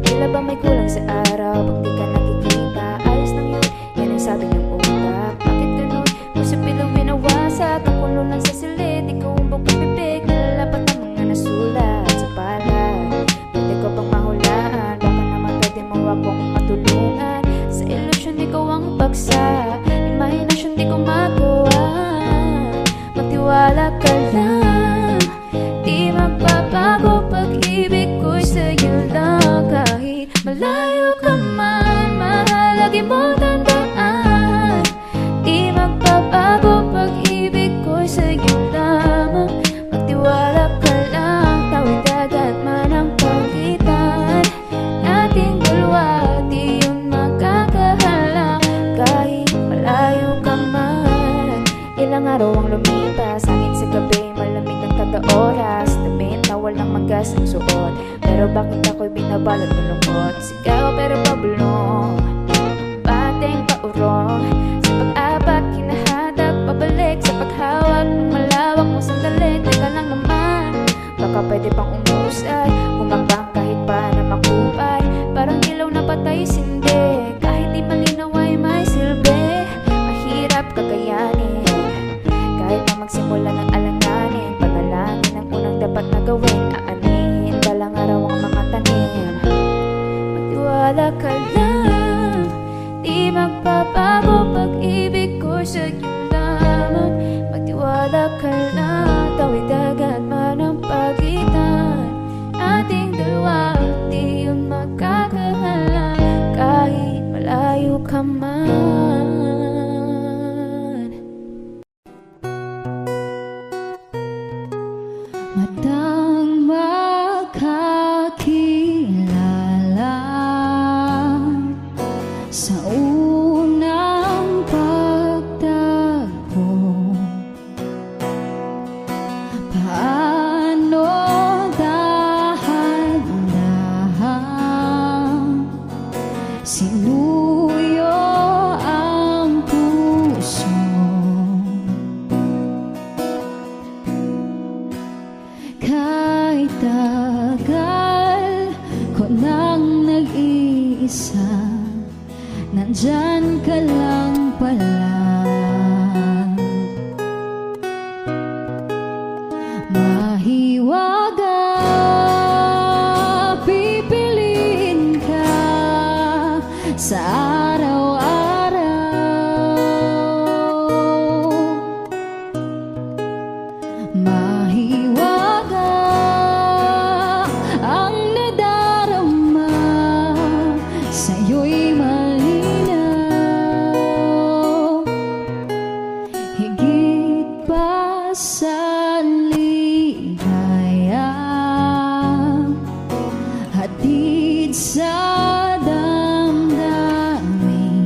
tila ba may kulang sa araw pag di ka nakikita. Ayos lang yun, yan ang sabi ng utak. Bakit ganun? Pusip bilang binawasak, ang kulo lang sa silid, ikaw ang bukang bibig, nalalapat ang mga nasulat sa palad. Pwede ko pang mahulaan, baka naman pwede mo akong matulungan. Sa ilusyon ikaw ang bagsak, imahinasyon di ko malayo ka man, mahal, lagi mo tandaan, di magbabago pag-ibig ko sa'yo lamang. Magtiwala ka lang, tawid dagat man ang pagitan nating dalawa, di yun magkakahala. Kahit malayo ka man, ilang araw ang lumipas, hangin sa gabi, malamig ng kada oras, damit na walang magas ang suot. Pero bakit ako'y binabalot ng lungkot? Sigaw pero pabulong, bateng paurong, sa pag-apat kinahadap, pabalik sa paghawak ng malawak mo sandali. Teka lang naman, baka pwede pang umusay, humakbang kahit pa na makupay, parang ilaw na patay sindi, kahit di malinaw ay may silbi. Mahirap kakayanin, kahit na magsimula ng alanganin, panalangin ang unang dapat na gawin, aanin balang araw ang mga tanim. Magtiwala ka lang, di magbabago pag-ibig ko sa'yo lamang. Magtiwala ka lang, tawid dagat man ang pagitan ating dalawa, di yun magkakahala. Kahit malayo ka man. Matang makakilala sa unang pagtagpo, paano dahan-dahan sinuyo ang puso. Kahit tagal ko nang nag-iisa, nandyan ka lang pala. Mahiwaga, pipiliin ka sa araw-araw. Mahiwaga ang nadarama, sa'yo'y malinaw. Higit pa sa ligaya, hatid sa damdamin,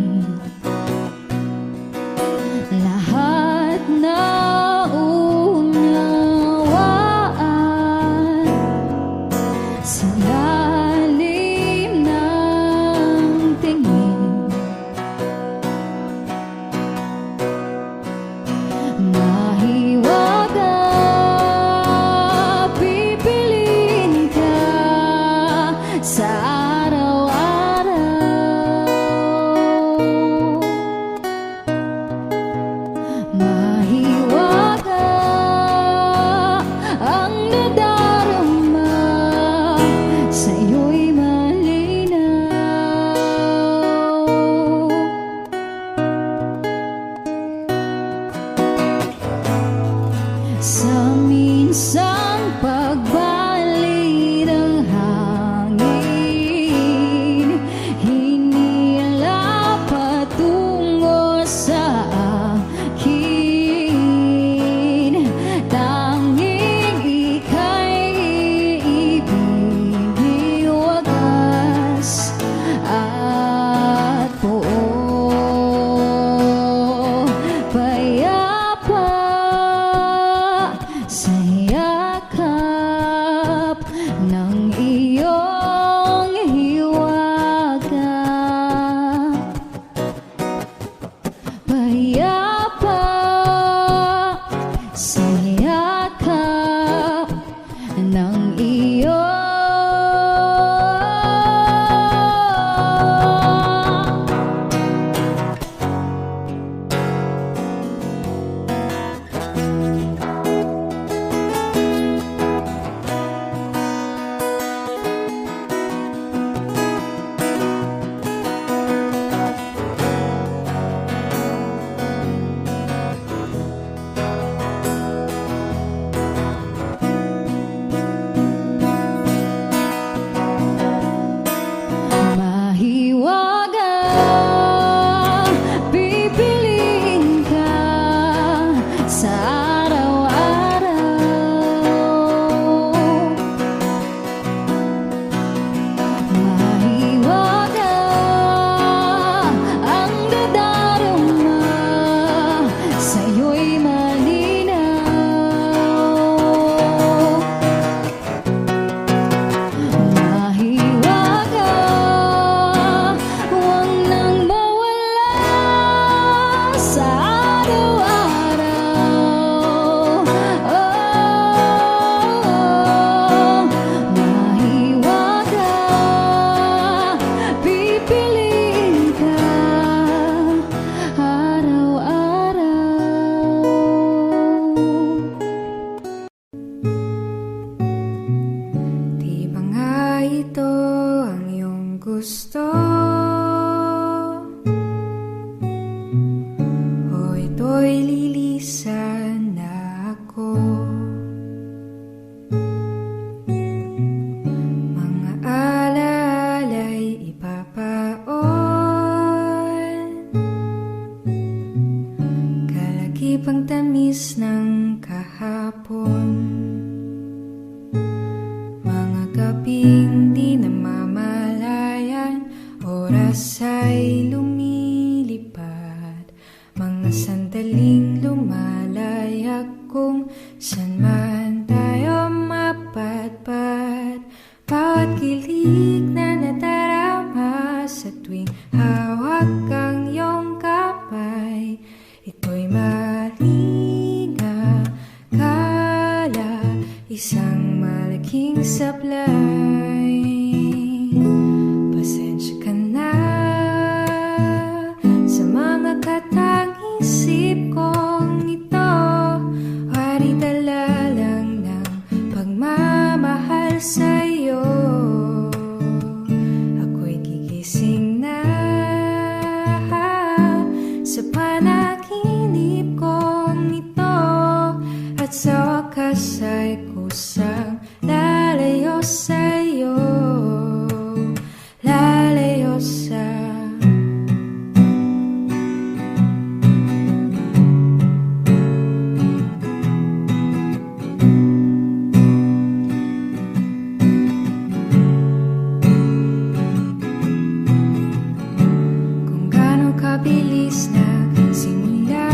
mabilis na simula.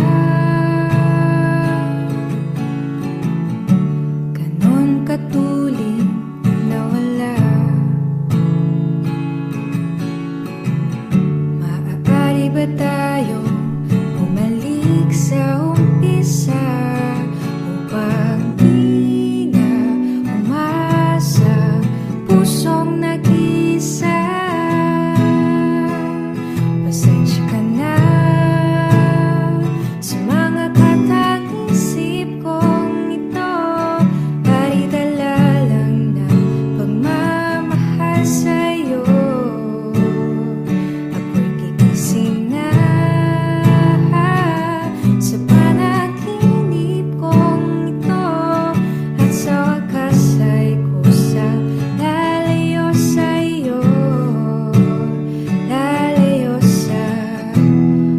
Ganon katuling nawala. Maaari ba tayo bumalik sa umpisa upang di na umasa pusong nag-isa? Pasensya ka na sa mga katang-isip kong ito. Paridala lang na pagmamahal sa'yo. Ako'y gigising na sa panaginip kong ito, at sa wakas ay kusa lalayo sa'yo, lalayo sa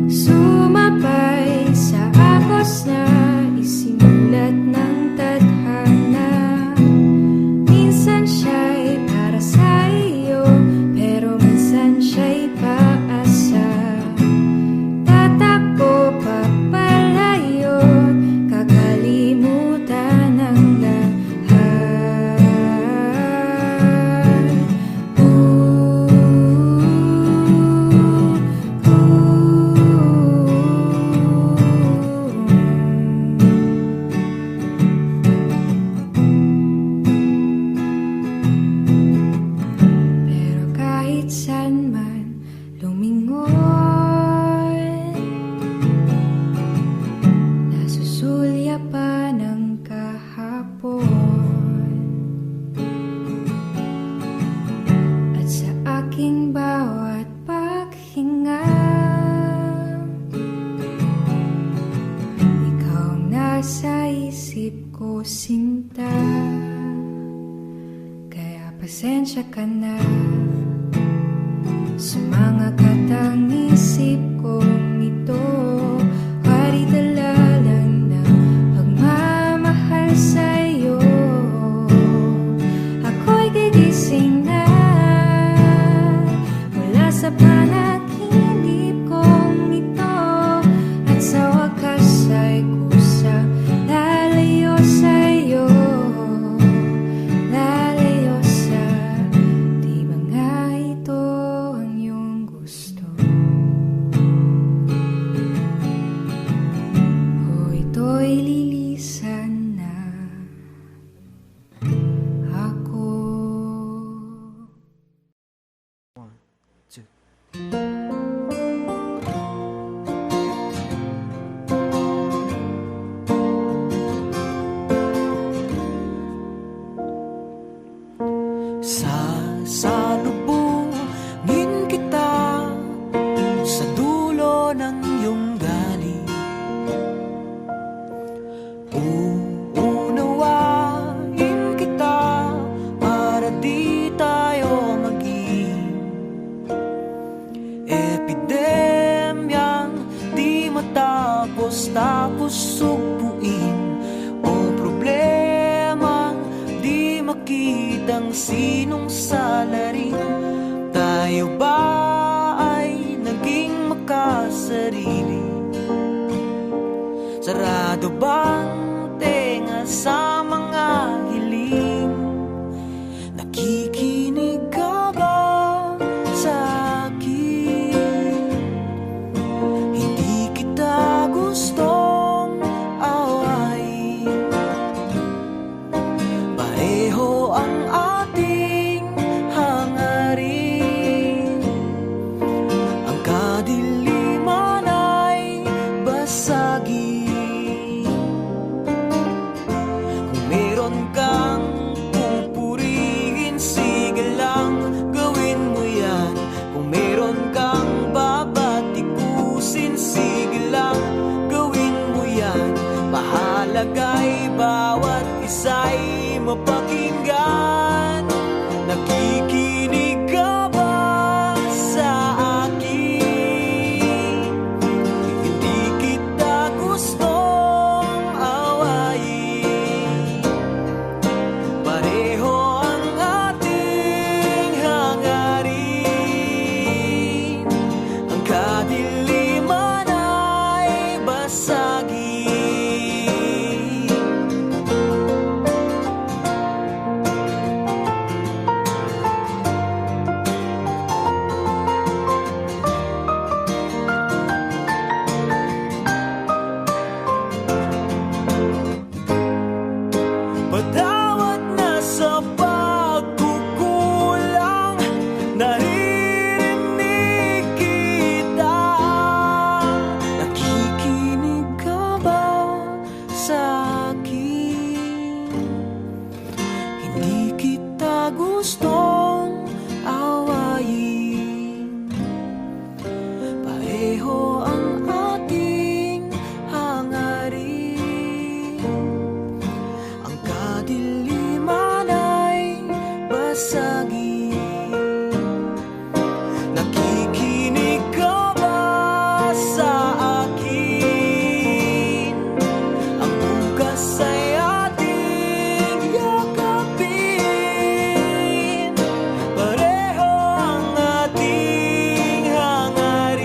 sumabay sa agos na isinulat ng tadhana. Minsan siya'y para sa iyo, pero minsan siya'y paasa. Tatakbo papalayo, kakalimutan ang lahat. Pero kahit saan man lumingon, nasusulya pa ng kahapon. At sa aking bawat paghinga, ikaw ang nasa isip ko, sinta. Kaya pasensya ka na sa mga katang-isip kong ito. Paridala lang na pagmamahal sa'yo. Ako'y gigising na mula sa panaginip kong ito, at sa wakas ay kusa lalayo sa'yo, lalayo sa di ba nga ito ang iyong gusto? O ito'y lilisan na ako. Sasalubungin kita sa dulo ng iyong galing. Uunawain kita para di tayo maging epidemyang di matapos-tapos sugpuin, o problemang di makitang sinong salarin. Tayo ba ay naging makasarili? Sarado bang tenga sa mga hiling? Nakikinig ka ba sa akin? Hindi kita gustong awayin. Pareho ang ating hangarin. Ang kadiliman ay basagin. Kung meron kang pupurihin, sige lang, gawin mo yan. Kung meron kang babatikusin, sige lang, gawin mo yan. Mahalaga'y bawat isa'y mapakinggan. Nakikinig ka ba sa akin? sa akin. Ang bukas ay ating yakapin. Pareho ang ating hangarin.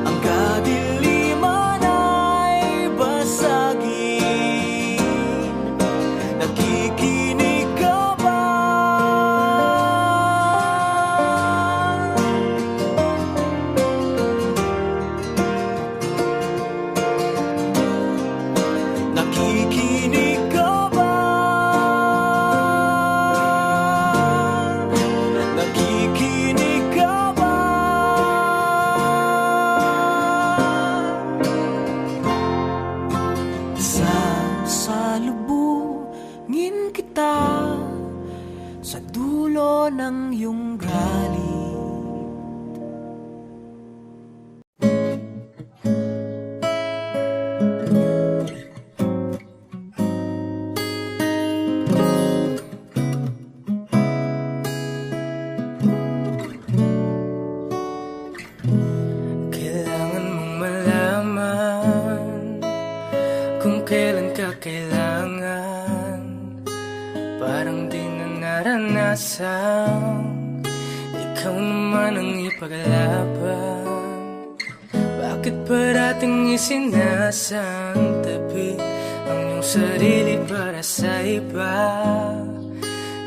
Ang kadiliman ay basagin. Nakikinig ka ba? Nakikinig ka ba? Nakikinig ka ba? Sasalubungin kita sa dulo ng iyong galit. Kailangan mong malaman kung kailan ka kailangan. Parang di na naranasan, ikaw naman ang ipaglaban. Bakit parating isinasantabi ang iyong sarili para sa iba?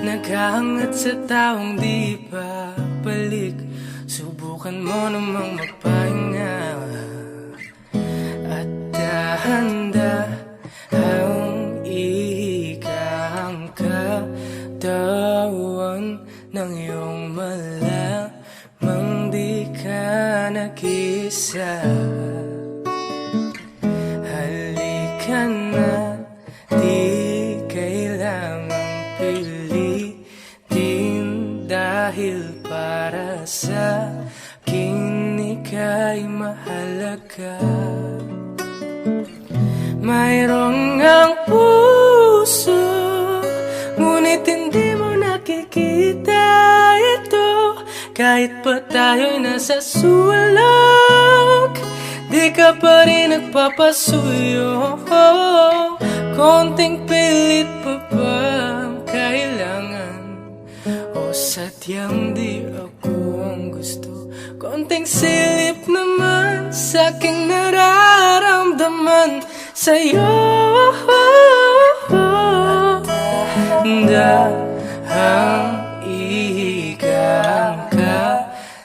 Naghahangat sa taong di pa balik. Subukan mo namang magpahinga at handa ang ikang katawan ng iyong malamang di ka nag-isa. Halika na, di kailangang pilitin dahil para sa akin ika'y mahalaga. Mayroong ang puso, ngunit hindi mo nakikita ito. Kahit pa tayo'y nasa sulok, di ka pa rin nagpapasuyo. Konting pilit pa ba ang kailangan? O sadyang di ako ang gusto? Konting silip naman sa aking nararamdaman sa'yo. Dahang ikang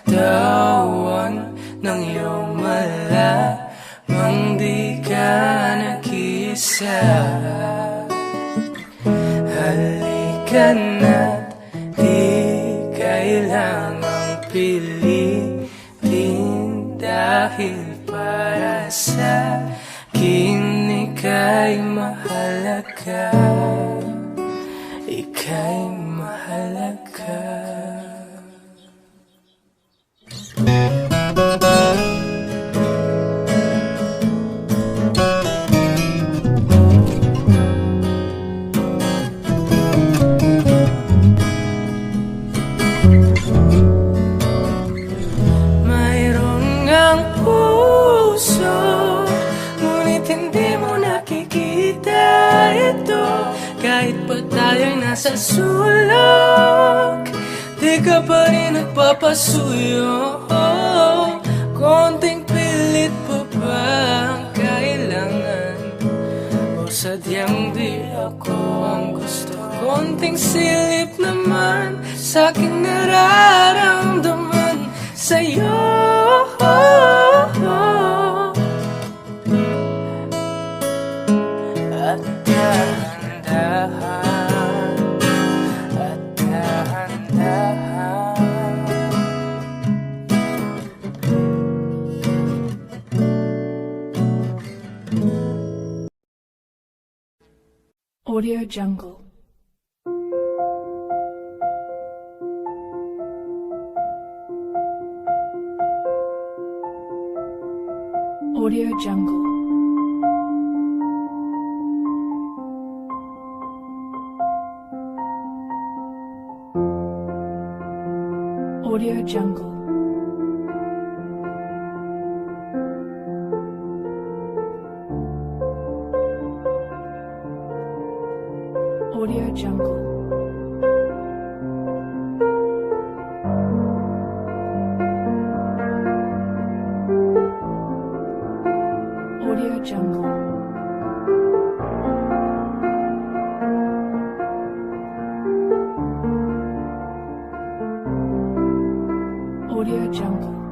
katawan ng iyong malamang di ka nag-isa. Halika na't di kailangang pilitin dahil para sa akin ika'y mahalaga. Ika'y mahalaga. Mayroong ang puso, ngunit hindi mo nakikita ito. Kahit pa tayo'y nasa sulok, di ka pa rin nagpapasuyo. Konting pilit pa ba ang kailangan? O sadyang di ako ang gusto? Konting silip naman sa aking nararamdaman sa'yo. At dahan-dahan, at dahan-dahan. Audio Jungle. Audio Jungle. Audio Jungle. Jungle. Audio Jungle. Audio Jungle.